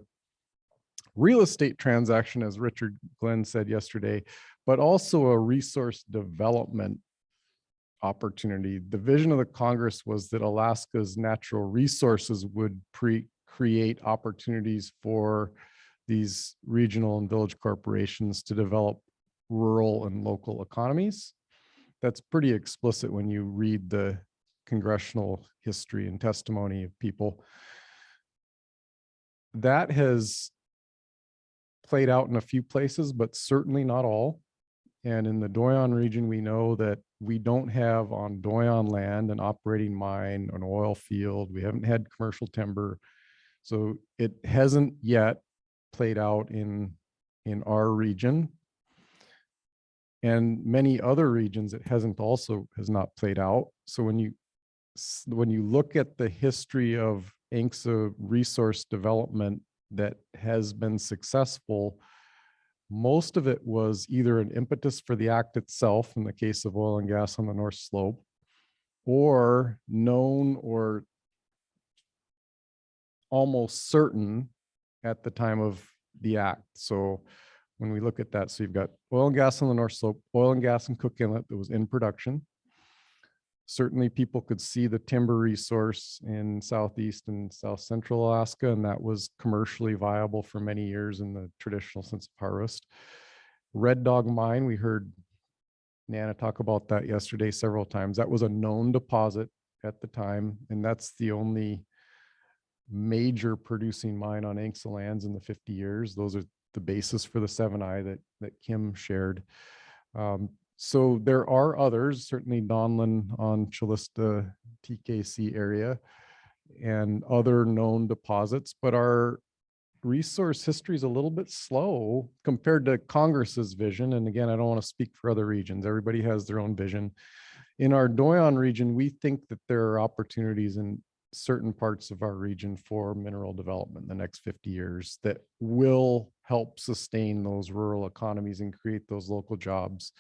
real estate transaction, as Richard Glenn said yesterday, but also a resource development opportunity. The vision of the Congress was that Alaska's natural resources would create opportunities for these regional and village corporations to develop rural and local economies. That's pretty explicit when you read the congressional history and testimony of people. That has played out in a few places, but certainly not all. And in the Doyon region, we know that we don't have on Doyon land an operating mine, an oil field. We haven't had commercial timber. So it hasn't yet played out in our region. And many other regions, it has not played out. So when you look at the history of ANCSA resource development that has been successful, most of it was either an impetus for the act itself in the case of oil and gas on the North Slope, or known or almost certain at the time of the act. So when we look at that, so you've got oil and gas on the North Slope, oil and gas in Cook Inlet that was in production. Certainly people could see the timber resource in Southeast and South Central Alaska, and that was commercially viable for many years in the traditional sense of harvest. Red Dog Mine, we heard Nana talk about that yesterday several times. That was a known deposit at the time, and that's the only major producing mine on ANCSA lands in the 50 years. Those are the basis for the 7I that Kim shared. So there are others, certainly Donlin on Chulista TKC area and other known deposits, but our resource history is a little bit slow compared to Congress's vision. And again, I don't want to speak for other regions. Everybody has their own vision. In our Doyon region, we think that there are opportunities in certain parts of our region for mineral development in the next 50 years that will help sustain those rural economies and create those local jobs.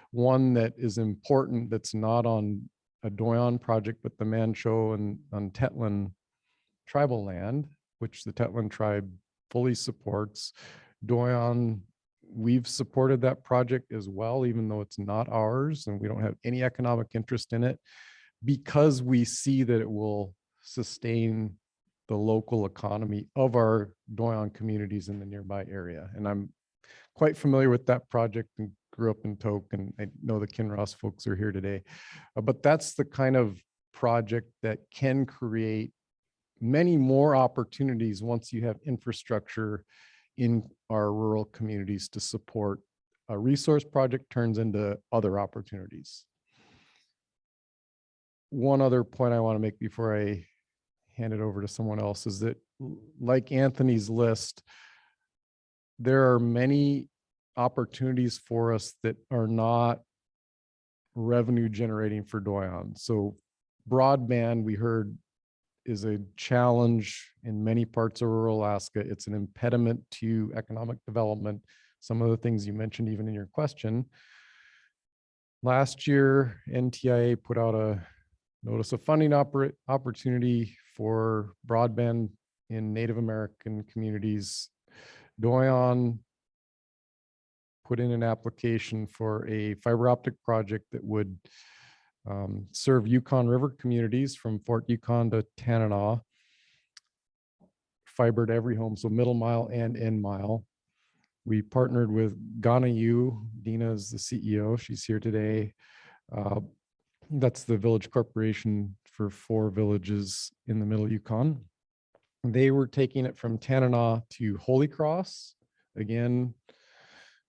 One that is important that's not on a Doyon project, but the Mancho and on Tetlin tribal land, which the Tetlin tribe fully supports. Doyon, we've supported that project as well, even though it's not ours and we don't have any economic interest in it, because we see that it will sustain the local economy of our Doyon communities in the nearby area. And I'm quite familiar with that project and grew up in Tok, and I know the Kinross folks are here today. But that's the kind of project that can create many more opportunities once you have infrastructure in our rural communities to support a resource project turns into other opportunities. One other point I want to make before I hand it over to someone else is that, like Anthony's list, there are many opportunities for us that are not revenue generating for Doyon. So broadband, we heard, is a challenge in many parts of rural Alaska. It's an impediment to economic development. Some of the things you mentioned even in your question. Last year, NTIA put out a notice of funding opportunity for broadband in Native American communities. Doyon put in an application for a fiber optic project that would serve Yukon River communities from Fort Yukon to Tanana, fiber to every home, so middle mile and end mile. We partnered with Ghana U. Dina is the CEO. She's here today. That's the village corporation for 4 villages in the middle Yukon. They were taking it from Tanana to Holy Cross. Again,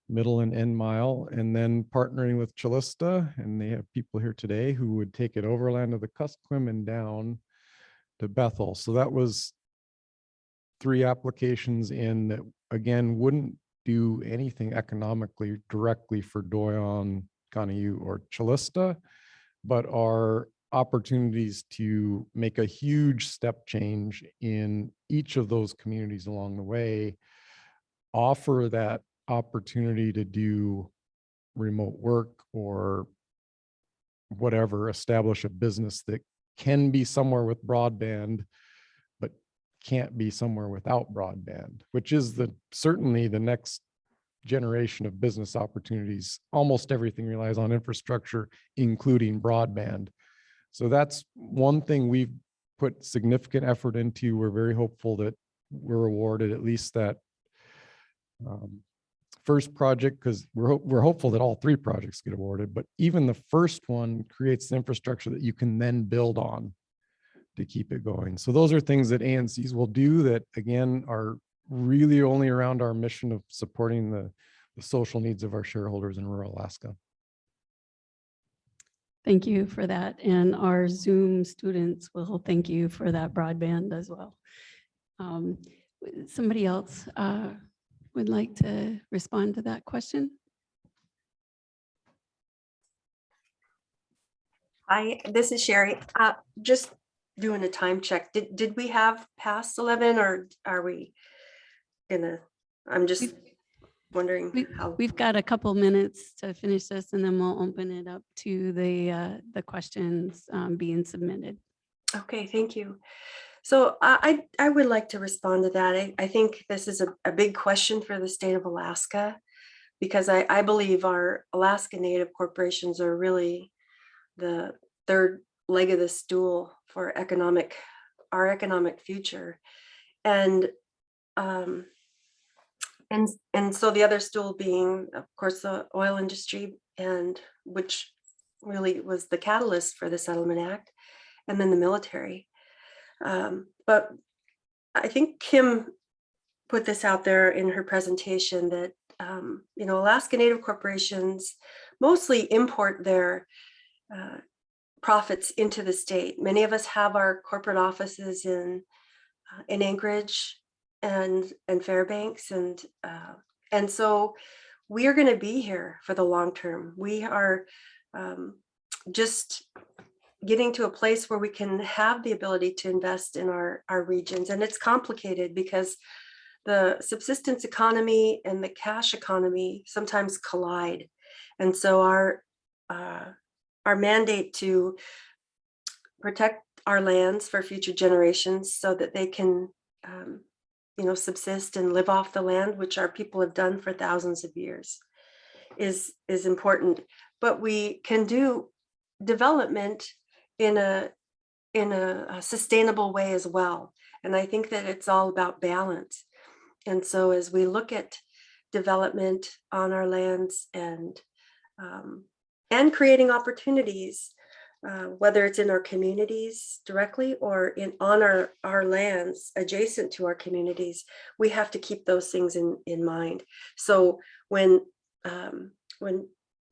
middle and end mile, and then partnering with Chalista, and they have people here today who would take it overland to the Kuskokwim and down to Bethel. So that was 3 applications in that, again, wouldn't do anything economically directly for Doyon, Kaniu, or Chalista, but are opportunities to make a huge step change in each of those communities along the way, offer that opportunity to do remote work or whatever, establish a business that can be somewhere with broadband, but can't be somewhere without broadband, which is certainly the next generation of business opportunities. Almost everything relies on infrastructure, including broadband. So that's one thing we've put significant effort into. We're very hopeful that we're awarded at least that first project, because we're hopeful that all 3 projects get awarded, but even the first one creates the infrastructure that you can then build on to keep it going. So those are things that ANCs will do that, again, are really only around our mission of supporting the social needs of our shareholders in rural Alaska. Thank you for that. And our Zoom students will thank you for that broadband as well. Somebody else would like to respond to that question? Hi, this is Sheri. Just doing a time check. Did we have past 11 or are we gonna, I'm just wondering how. We've got a couple minutes to finish this and then we'll open it up to the questions being submitted. Okay, thank you. So I would like to respond to that. I think this is a big question for the state of Alaska, because I believe our Alaska Native corporations are really the third leg of the stool for our economic future. And so the other stool being, of course, the oil industry, and which really was the catalyst for the Settlement Act, and then the military. But I think Kim put this out there in her presentation that, Alaska Native corporations mostly import their profits into the state. Many of us have our corporate offices in Anchorage and Fairbanks, and so we are going to be here for the long term. We are just getting to a place where we can have the ability to invest in our regions. And it's complicated because the subsistence economy and the cash economy sometimes collide. And so our mandate to protect our lands for future generations so that they can subsist and live off the land, which our people have done for thousands of years, is important. But we can do development in a sustainable way as well. And I think that it's all about balance. And so as we look at development on our lands and creating opportunities, whether it's in our communities directly or on our lands adjacent to our communities, we have to keep those things in mind. So when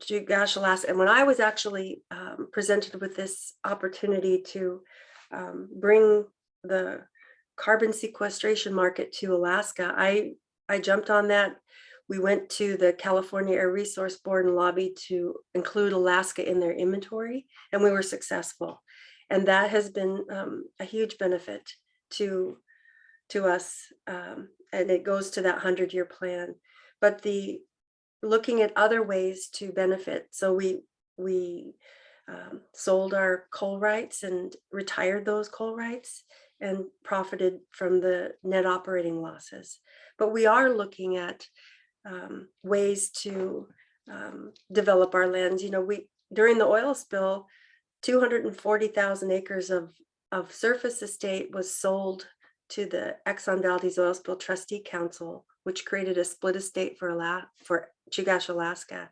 Chugach, Alaska, and when I was actually presented with this opportunity to bring the carbon sequestration market to Alaska, I jumped on that. We went to the California Air Resource Board and lobbied to include Alaska in their inventory, and we were successful. And that has been a huge benefit to us, and it goes to that 100-year plan. But looking at other ways to benefit. So we sold our coal rights and retired those coal rights and profited from the net operating losses. But we are looking at ways to develop our lands. During the oil spill, 240,000 acres of surface estate was sold to the Exxon Valdez Oil Spill Trustee Council, which created a split estate for Chugach, Alaska.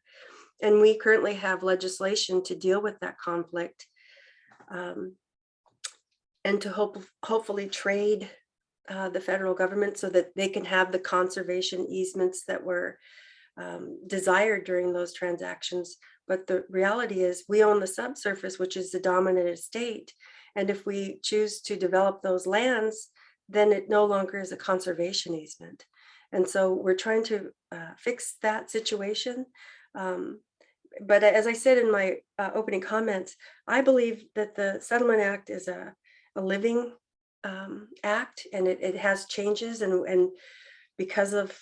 And we currently have legislation to deal with that conflict and to hopefully trade the federal government so that they can have the conservation easements that were desired during those transactions. But the reality is we own the subsurface, which is the dominant estate. And if we choose to develop those lands, then it no longer is a conservation easement. And so we're trying to fix that situation. But as I said in my opening comments, I believe that the Settlement Act is a living act, and it has changes, and because of,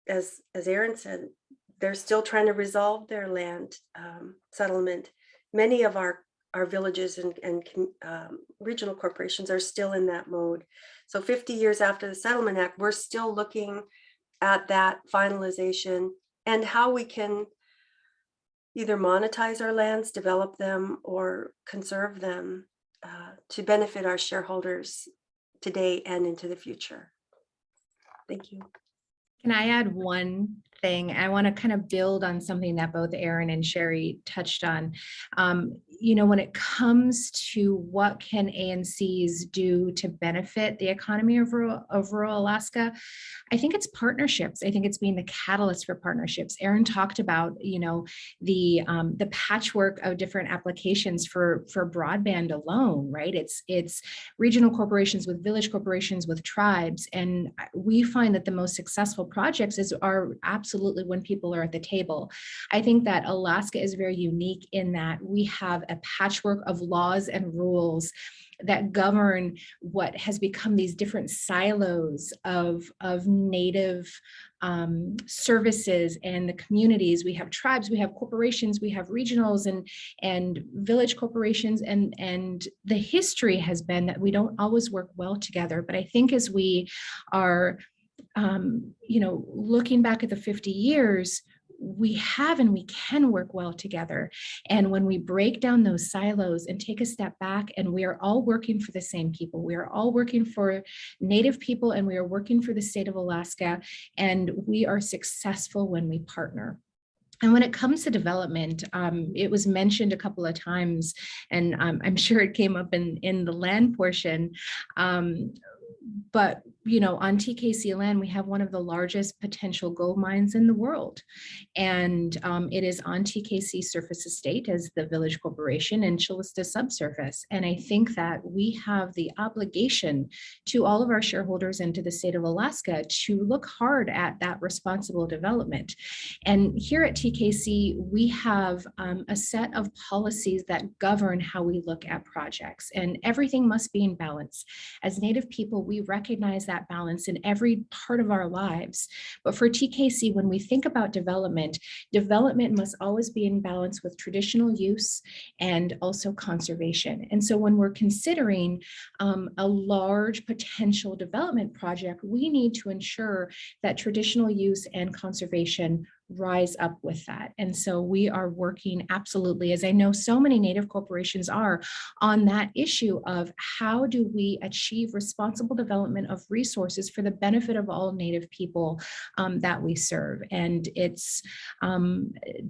as Aaron said, they're still trying to resolve their land settlement. Many of our villages and regional corporations are still in that mode. So 50 years after the Settlement Act, we're still looking at that finalization and how we can either monetize our lands, develop them, or conserve them to benefit our shareholders today and into the future. Thank you. Can I add one thing? I want to kind of build on something that both Aaron and Sheri touched on. You know, when it comes to what can ANCs do to benefit the economy of rural Alaska, I think it's partnerships. I think it's being the catalyst for partnerships. Aaron talked about, you know, the patchwork of different applications for broadband alone, right? It's regional corporations with village corporations with tribes, and we find that the most successful projects are absolutely when people are at the table. I think that Alaska is very unique in that we have a patchwork of laws and rules that govern what has become these different silos of native services and the communities. We have tribes, we have corporations, we have regionals and village corporations, and the history has been that we don't always work well together. But I think as we are you know, looking back at the 50 years, we have and we can work well together. And when we break down those silos and take a step back, and we are all working for the same people, we are all working for Native people, and we are working for the state of Alaska, and we are successful when we partner. And when it comes to development, it was mentioned a couple of times, and I'm sure it came up in the land portion. But, you know, on TKC land, we have one of the largest potential gold mines in the world. And it is on TKC surface estate as the village corporation, and Chillista subsurface. And I think that we have the obligation to all of our shareholders and to the state of Alaska to look hard at that responsible development. And here at TKC, we have a set of policies that govern how we look at projects, and everything must be in balance. As Native people, we recognize that balance in every part of our lives. But for TKC, when we think about development must always be in balance with traditional use and also conservation. And so when we're considering a large potential development project, we need to ensure that traditional use and conservation rise up with that. And so we are working absolutely, as I know so many Native corporations are, on that issue of how do we achieve responsible development of resources for the benefit of all Native people that we serve. And it's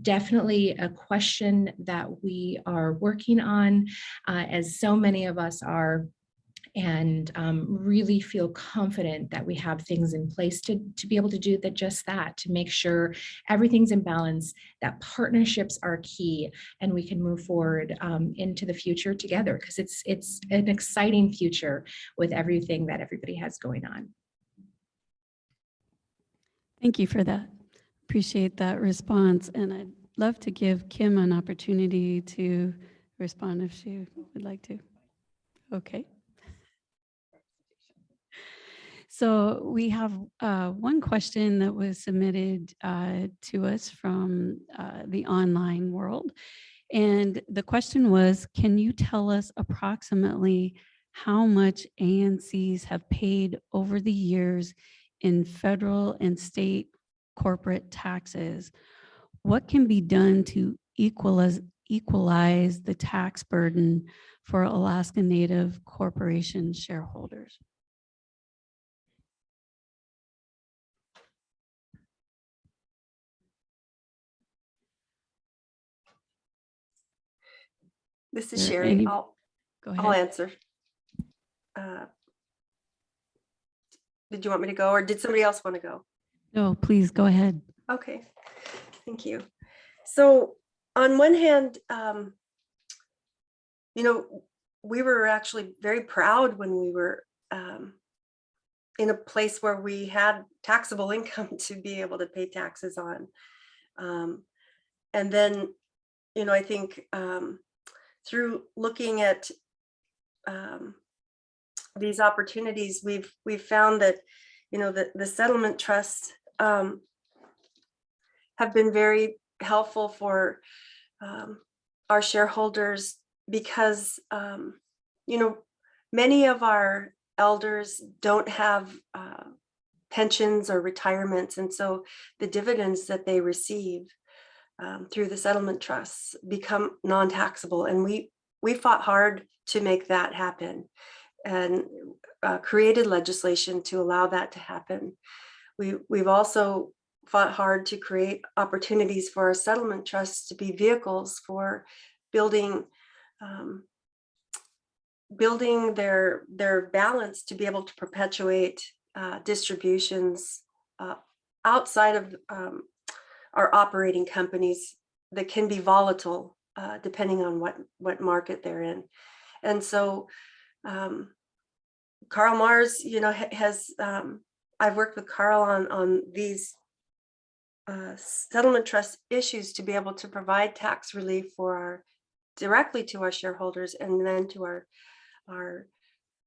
definitely a question that we are working on, as so many of us are, and really feel confident that we have things in place to be able to do just that, to make sure everything's in balance, that partnerships are key, and we can move forward into the future together, because it's an exciting future with everything that everybody has going on. Thank you for that. Appreciate that response. And I'd love to give Kim an opportunity to respond if she would like to. Okay. So we have one question that was submitted to us from the online world. And the question was, can you tell us approximately how much ANCs have paid over the years in federal and state corporate taxes? What can be done to equalize the tax burden for Alaska Native Corporation shareholders? This is Is there Sheri. any- I'll Go ahead. I'll answer. Did you want me to go, or did somebody else want to go? No, please go ahead. Okay, thank you. So on one hand, you know, we were actually very proud when we were in a place where we had taxable income to be able to pay taxes on. And then, you know, I think through looking at these opportunities, we've found that, you know, the settlement trusts have been very helpful for our shareholders because, you know, many of our elders don't have pensions or retirements. And so the dividends that they receive through the settlement trusts become non-taxable. And we fought hard to make that happen and created legislation to allow that to happen. We've also fought hard to create opportunities for our settlement trusts to be vehicles for building their balance to be able to perpetuate distributions outside of our operating companies that can be volatile depending on what market they're in. And so Carl Mars, you know, has I've worked with Carl on these settlement trust issues to be able to provide tax relief for directly to our shareholders and then to our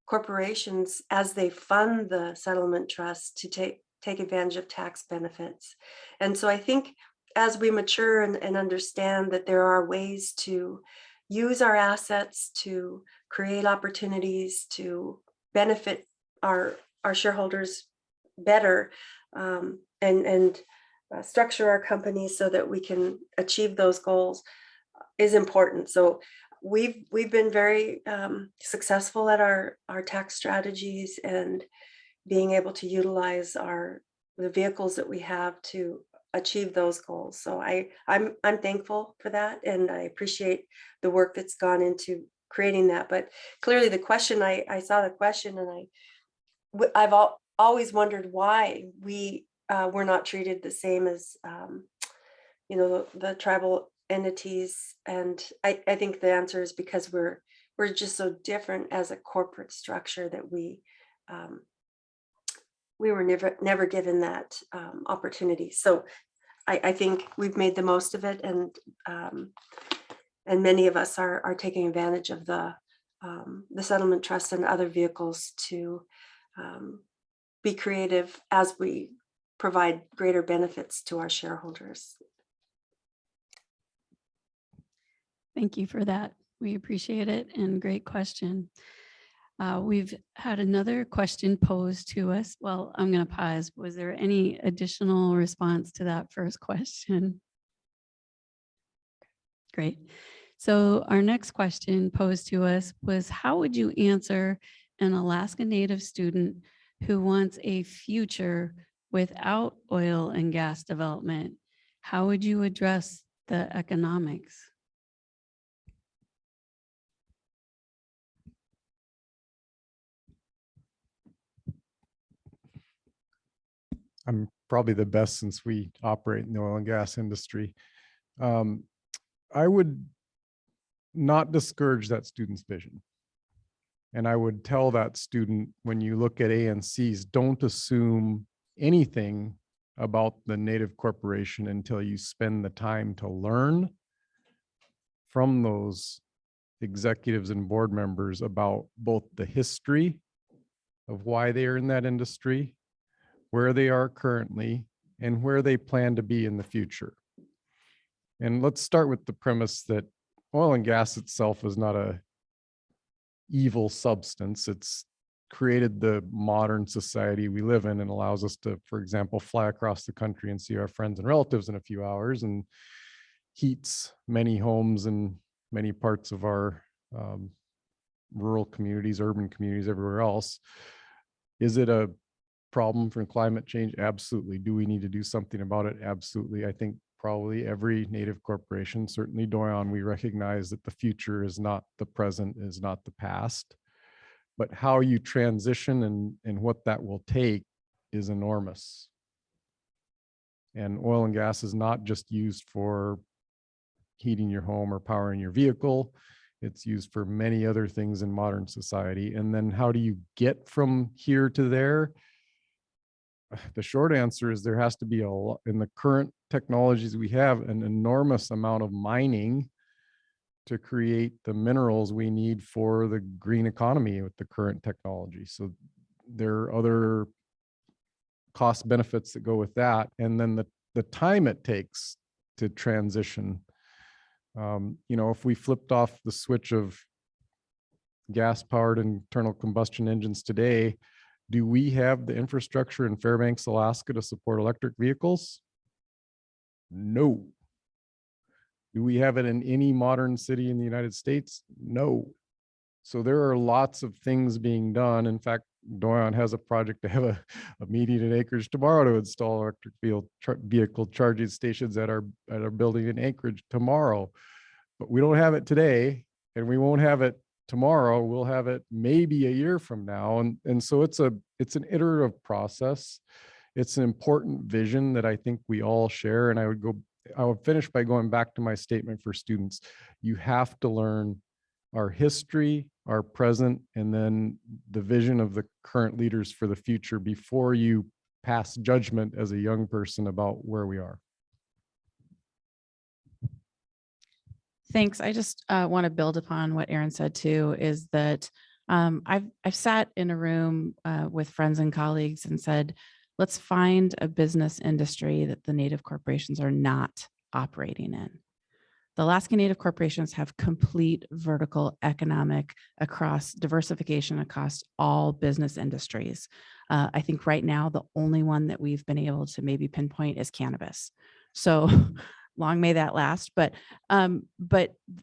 corporations as they fund the settlement trust to take advantage of tax benefits. And so I think as we mature and understand that there are ways to use our assets to create opportunities to benefit our shareholders better and structure our companies so that we can achieve those goals is important. So we've been very successful at our tax strategies and being able to utilize the vehicles that we have to achieve those goals. So I'm thankful for that, and I appreciate the work that's gone into creating that. But clearly the question, I saw the question, and I've always wondered why we were not treated the same as you know, the tribal entities. And I think the answer is because we're just so different as a corporate structure that we were never given that opportunity. So I think we've made the most of it, and many of us are taking advantage of the settlement trust and other vehicles to be creative as we provide greater benefits to our shareholders. Thank you for that. We appreciate it, and great question. We've had another question posed to us. Well, I'm going to pause. Was there any additional response to that first question? Great. So our next question posed to us was, how would you answer an Alaska Native student who wants a future without oil and gas development? How would you address the economics? I'm probably the best since we operate in the oil and gas industry. I would not discourage that student's vision. And I would tell that student, when you look at ANCs, don't assume anything about the Native corporation until you spend the time to learn from those executives and board members about both the history of why they are in that industry, where they are currently, and where they plan to be in the future. And let's start with the premise that oil and gas itself is not a evil substance. It's created the modern society we live in and allows us to, for example, fly across the country and see our friends and relatives in a few hours, and heats many homes in many parts of our rural communities, urban communities, everywhere else. Is it a problem for climate change? Absolutely. Do we need to do something about it? Absolutely. I think probably every Native corporation, certainly Doyon, we recognize that the future is not the present, is not the past, but how you transition and what that will take is enormous. And oil and gas is not just used for heating your home or powering your vehicle. It's used for many other things in modern society. And then how do you get from here to there? The short answer is there has to be in the current technologies we have, an enormous amount of mining to create the minerals we need for the green economy with the current technology. So there are other cost benefits that go with that. And then the time it takes to transition. If we flipped off the switch of gas-powered internal combustion engines today, do we have the infrastructure in Fairbanks, Alaska to support electric vehicles? No. Do we have it in any modern city in the United States? No. So there are lots of things being done. In fact, Doyon has a project to have a meeting in Anchorage tomorrow to install electric vehicle charging stations at our building in Anchorage tomorrow. But we don't have it today, and we won't have it tomorrow. We'll have it maybe a year from now. And so it's an iterative process. It's an important vision that I think we all share. And I would finish by going back to my statement for students. You have to learn our history, our present, and then the vision of the current leaders for the future before you pass judgment as a young person about where we are. Thanks. I just want to build upon what Aaron said too, is that I've sat in a room with friends and colleagues and said, let's find a business industry that the Native corporations are not operating in. The Alaska Native corporations have complete vertical economic diversification across all business industries. I think right now, the only one that we've been able to maybe pinpoint is cannabis. So long may that last. But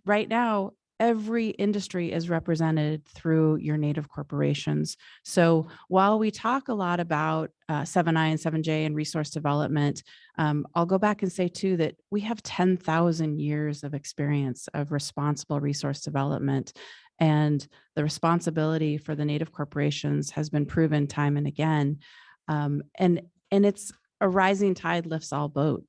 right now, every industry is represented through your Native corporations. So while we talk a lot about 7I and 7J and resource development, I'll go back and say too that we have 10,000 years of experience of responsible resource development. And the responsibility for the Native corporations has been proven time and again. And it's a rising tide lifts all boats.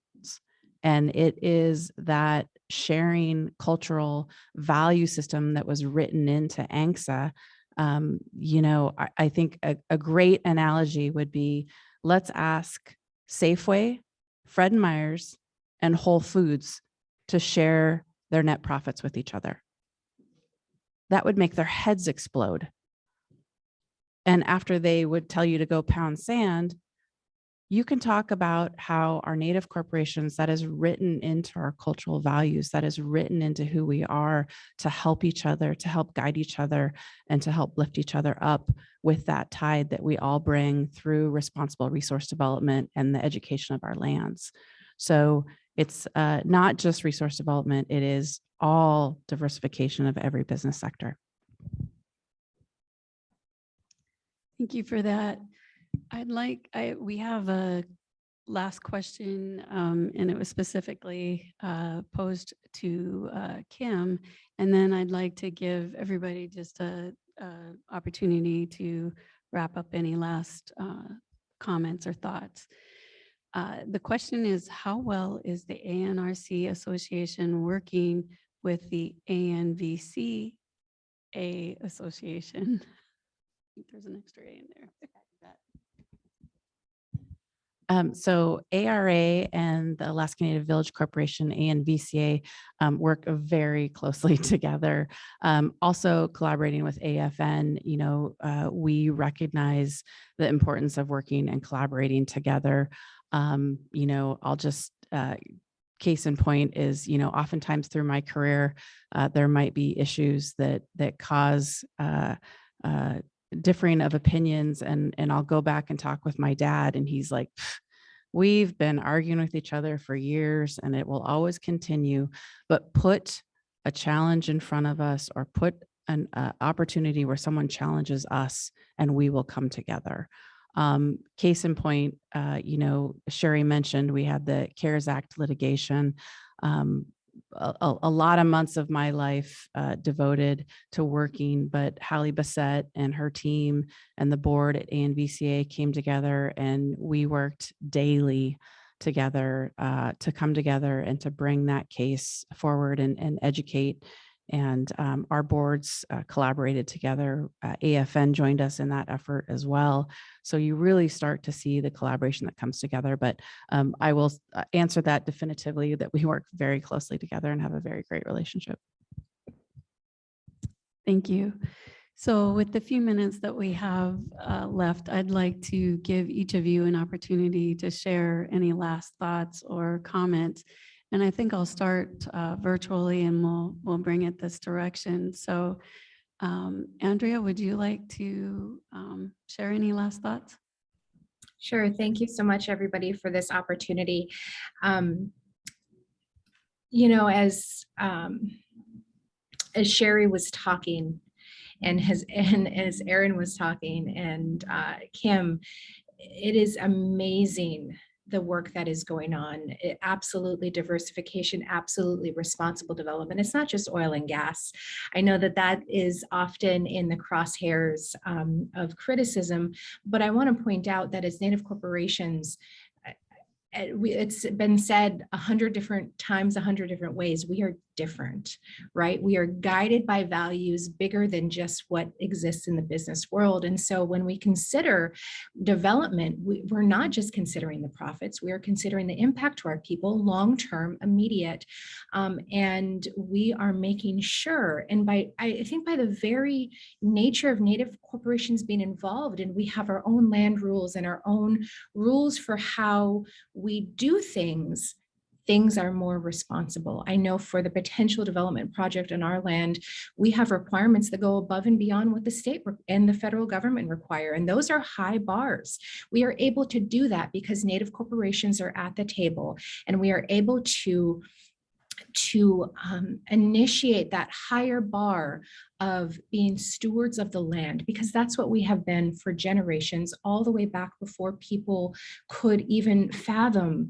And it is that sharing cultural value system that was written into ANCSA. I think a great analogy would be, let's ask Safeway, Fred Meyer's, and Whole Foods to share their net profits with each other. That would make their heads explode. And after they would tell you to go pound sand, you can talk about how our Native corporations, that is written into our cultural values, that is written into who we are, to help each other, to help guide each other, and to help lift each other up with that tide that we all bring through responsible resource development and the education of our lands. So it's not just resource development, it is all diversification of every business sector. Thank you for that. We have a last question, and it was specifically posed to Kim. And then I'd like to give everybody just a opportunity to wrap up any last comments or thoughts. The question is, how well is the ANRC Association working with the ANVCA Association? I think there's an extra A in there. So ARA and the Alaska Native Village Corporation, ANVCA, work very closely together. Also collaborating with AFN, we recognize the importance of working and collaborating together. I'll just, case in point is, oftentimes through my career, there might be issues that cause differing of opinions, and I'll go back and talk with my dad, and he's like, we've been arguing with each other for years and it will always continue, but put a challenge in front of us, or put an opportunity where someone challenges us and we will come together. Case in point, Sheri mentioned we had the CARES Act litigation. A lot of months of my life devoted to working, but Hallie Bassett and her team and the board at ANVCA came together, and we worked daily together to come together and to bring that case forward and educate. And our boards collaborated together. AFN joined us in that effort as well. So you really start to see the collaboration that comes together. But I will answer that definitively, that we work very closely together and have a very great relationship. Thank you. So with the few minutes that we have left, I'd like to give each of you an opportunity to share any last thoughts or comments. And I think I'll start virtually, and we'll bring it this direction. So Andrea, would you like to share any last thoughts? Sure. Thank you so much, everybody, for this opportunity. You know, as Sheri was talking, and as Aaron was talking, and Kim, it is amazing the work that is going on. Absolutely diversification, absolutely responsible development. It's not just oil and gas. I know that that is often in the crosshairs of criticism, but I want to point out that as Native corporations, it's been said 100 different times, 100 different ways. We are different, right? We are guided by values bigger than just what exists in the business world. And so when we consider development, we're not just considering the profits, we are considering the impact to our people, long-term, immediate. And we are making sure, and I think by the very nature of Native corporations being involved, and we have our own land rules and our own rules for how we do things, things are more responsible. I know for the potential development project on our land, we have requirements that go above and beyond what the state and the federal government require. And those are high bars. We are able to do that because Native corporations are at the table, and we are able to initiate that higher bar of being stewards of the land, because that's what we have been for generations, all the way back before people could even fathom,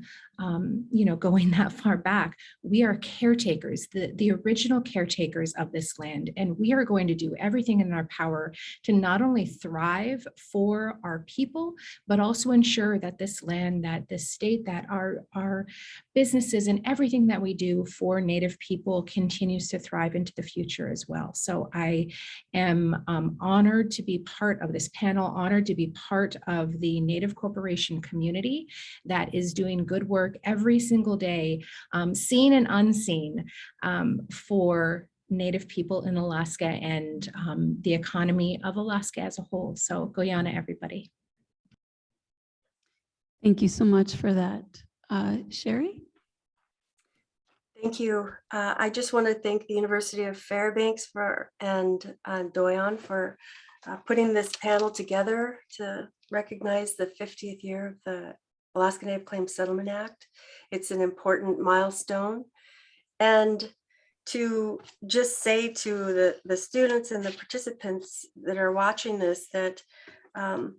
going that far back. We are caretakers, the original caretakers of this land, and we are going to do everything in our power to not only thrive for our people, but also ensure that this land, that this state, that our businesses and everything that we do for Native people continues to thrive into the future as well. So I am honored to be part of this panel, honored to be part of the Native corporation community that is doing good work every single day, seen and unseen, for Native people in Alaska and the economy of Alaska as a whole. So Guyana, everybody. Thank you so much for that. Sheri? Thank you. I just want to thank the University of Fairbanks and Doyon for putting this panel together to recognize the 50th year of the Alaska Native Claims Settlement Act. It's an important milestone. And to just say to the students and the participants that are watching this that, as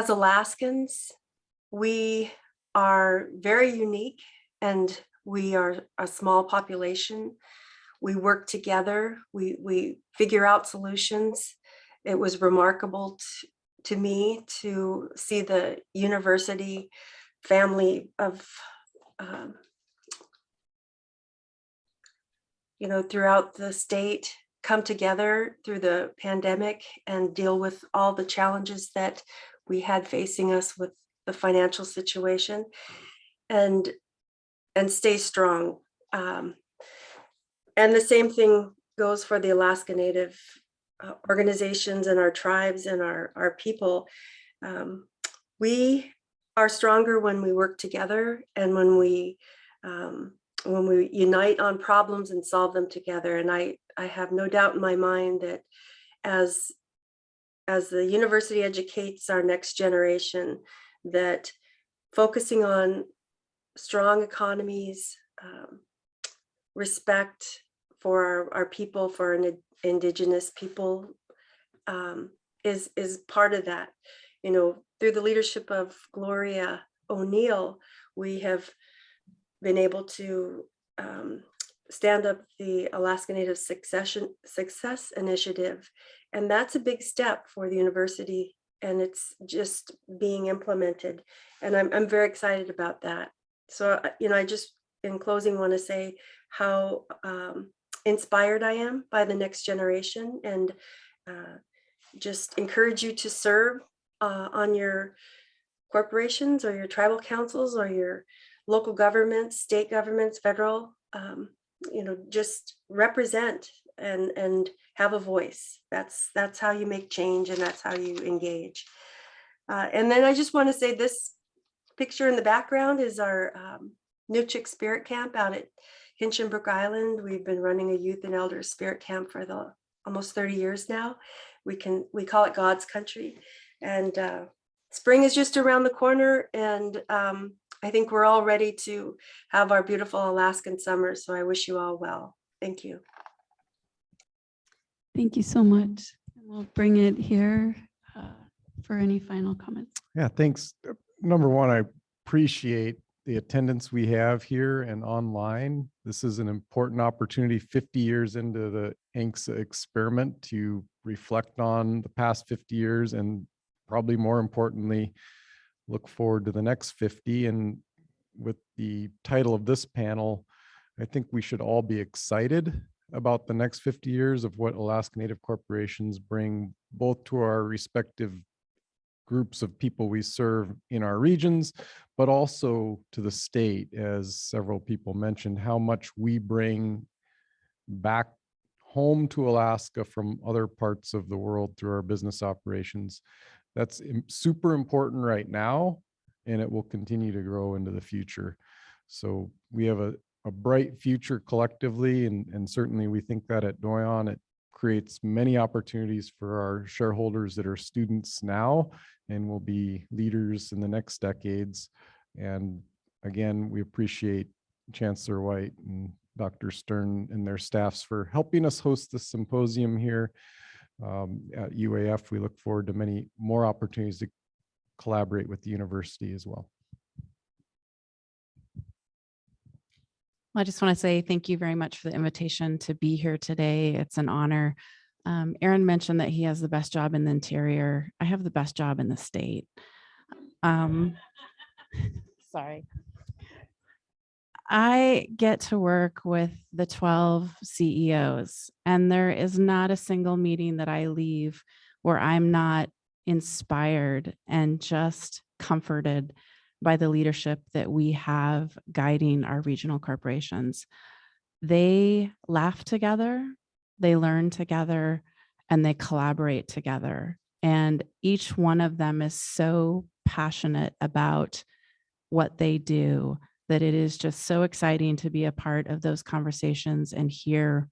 Alaskans, we are very unique, and we are a small population. We work together, we figure out solutions. It was remarkable to me to see the university family of, throughout the state come together through the pandemic and deal with all the challenges that we had facing us with the financial situation, and stay strong. And the same thing goes for the Alaska Native organizations and our tribes and our people. We are stronger when we work together, and when we unite on problems and solve them together. And I have no doubt in my mind that as the university educates our next generation, that focusing on strong economies, respect for our people, for Indigenous people, is part of that. Through the leadership of Gloria O'Neill, we have been able to stand up the Alaska Native Success Initiative. And that's a big step for the university and it's just being implemented. And I'm very excited about that. So, I just, in closing, want to say how inspired I am by the next generation, and just encourage you to serve on your corporations or your tribal councils or your local governments, state governments, federal, just represent and have a voice. That's how you make change, and that's how you engage. And then I just want to say, this picture in the background is our New Chick Spirit Camp out at Hinchinbrook Island. We've been running a youth and elders spirit camp for almost 30 years now. We call it God's Country, and spring is just around the corner, and I think we're all ready to have our beautiful Alaskan summer. So I wish you all well. Thank you. Thank you so much. We'll bring it here for any final comments. Yeah, thanks. Number one, I appreciate the attendance we have here and online. This is an important opportunity 50 years into the ANCSA experiment to reflect on the past 50 years, and probably more importantly, look forward to the next 50. And with the title of this panel, I think we should all be excited about the next 50 years of what Alaska Native corporations bring both to our respective groups of people we serve in our regions, but also to the state. As several people mentioned, how much we bring back home to Alaska from other parts of the world through our business operations. That's super important right now, and it will continue to grow into the future. So we have a bright future collectively, and certainly we think that at Doyon. It creates many opportunities for our shareholders that are students now and will be leaders in the next decades. And again, we appreciate Chancellor White and Dr. Stern and their staffs for helping us host this symposium here at UAF. We look forward to many more opportunities to collaborate with the university as well. I just want to say thank you very much for the invitation to be here today. It's an honor. Aaron mentioned that he has the best job in the interior. I have the best job in the state. Sorry. I get to work with the 12 CEOs, and there is not a single meeting that I leave where I'm not inspired and just comforted by the leadership that we have guiding our regional corporations. They laugh together, they learn together, and they collaborate together. And each one of them is so passionate about what they do that it is just so exciting to be a part of those conversations and hear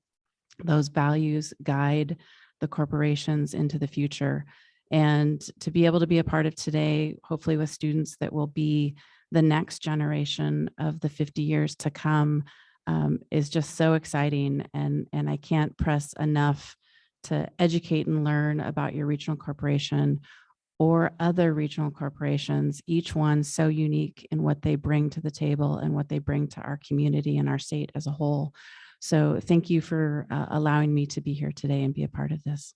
those values guide the corporations into the future. And to be able to be a part of today, hopefully with students that will be the next generation of the 50 years to come, is just so exciting. And I can't press enough to educate and learn about your regional corporation or other regional corporations, each one so unique in what they bring to the table and what they bring to our community and our state as a whole. So thank you for allowing me to be here today and be a part of this.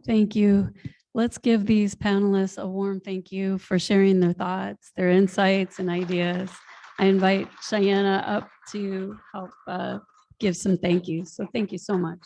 Thank you. Let's give these panelists a warm thank you for sharing their thoughts, their insights and ideas. I invite Cheyenne up to help give some thank yous. So thank you so much.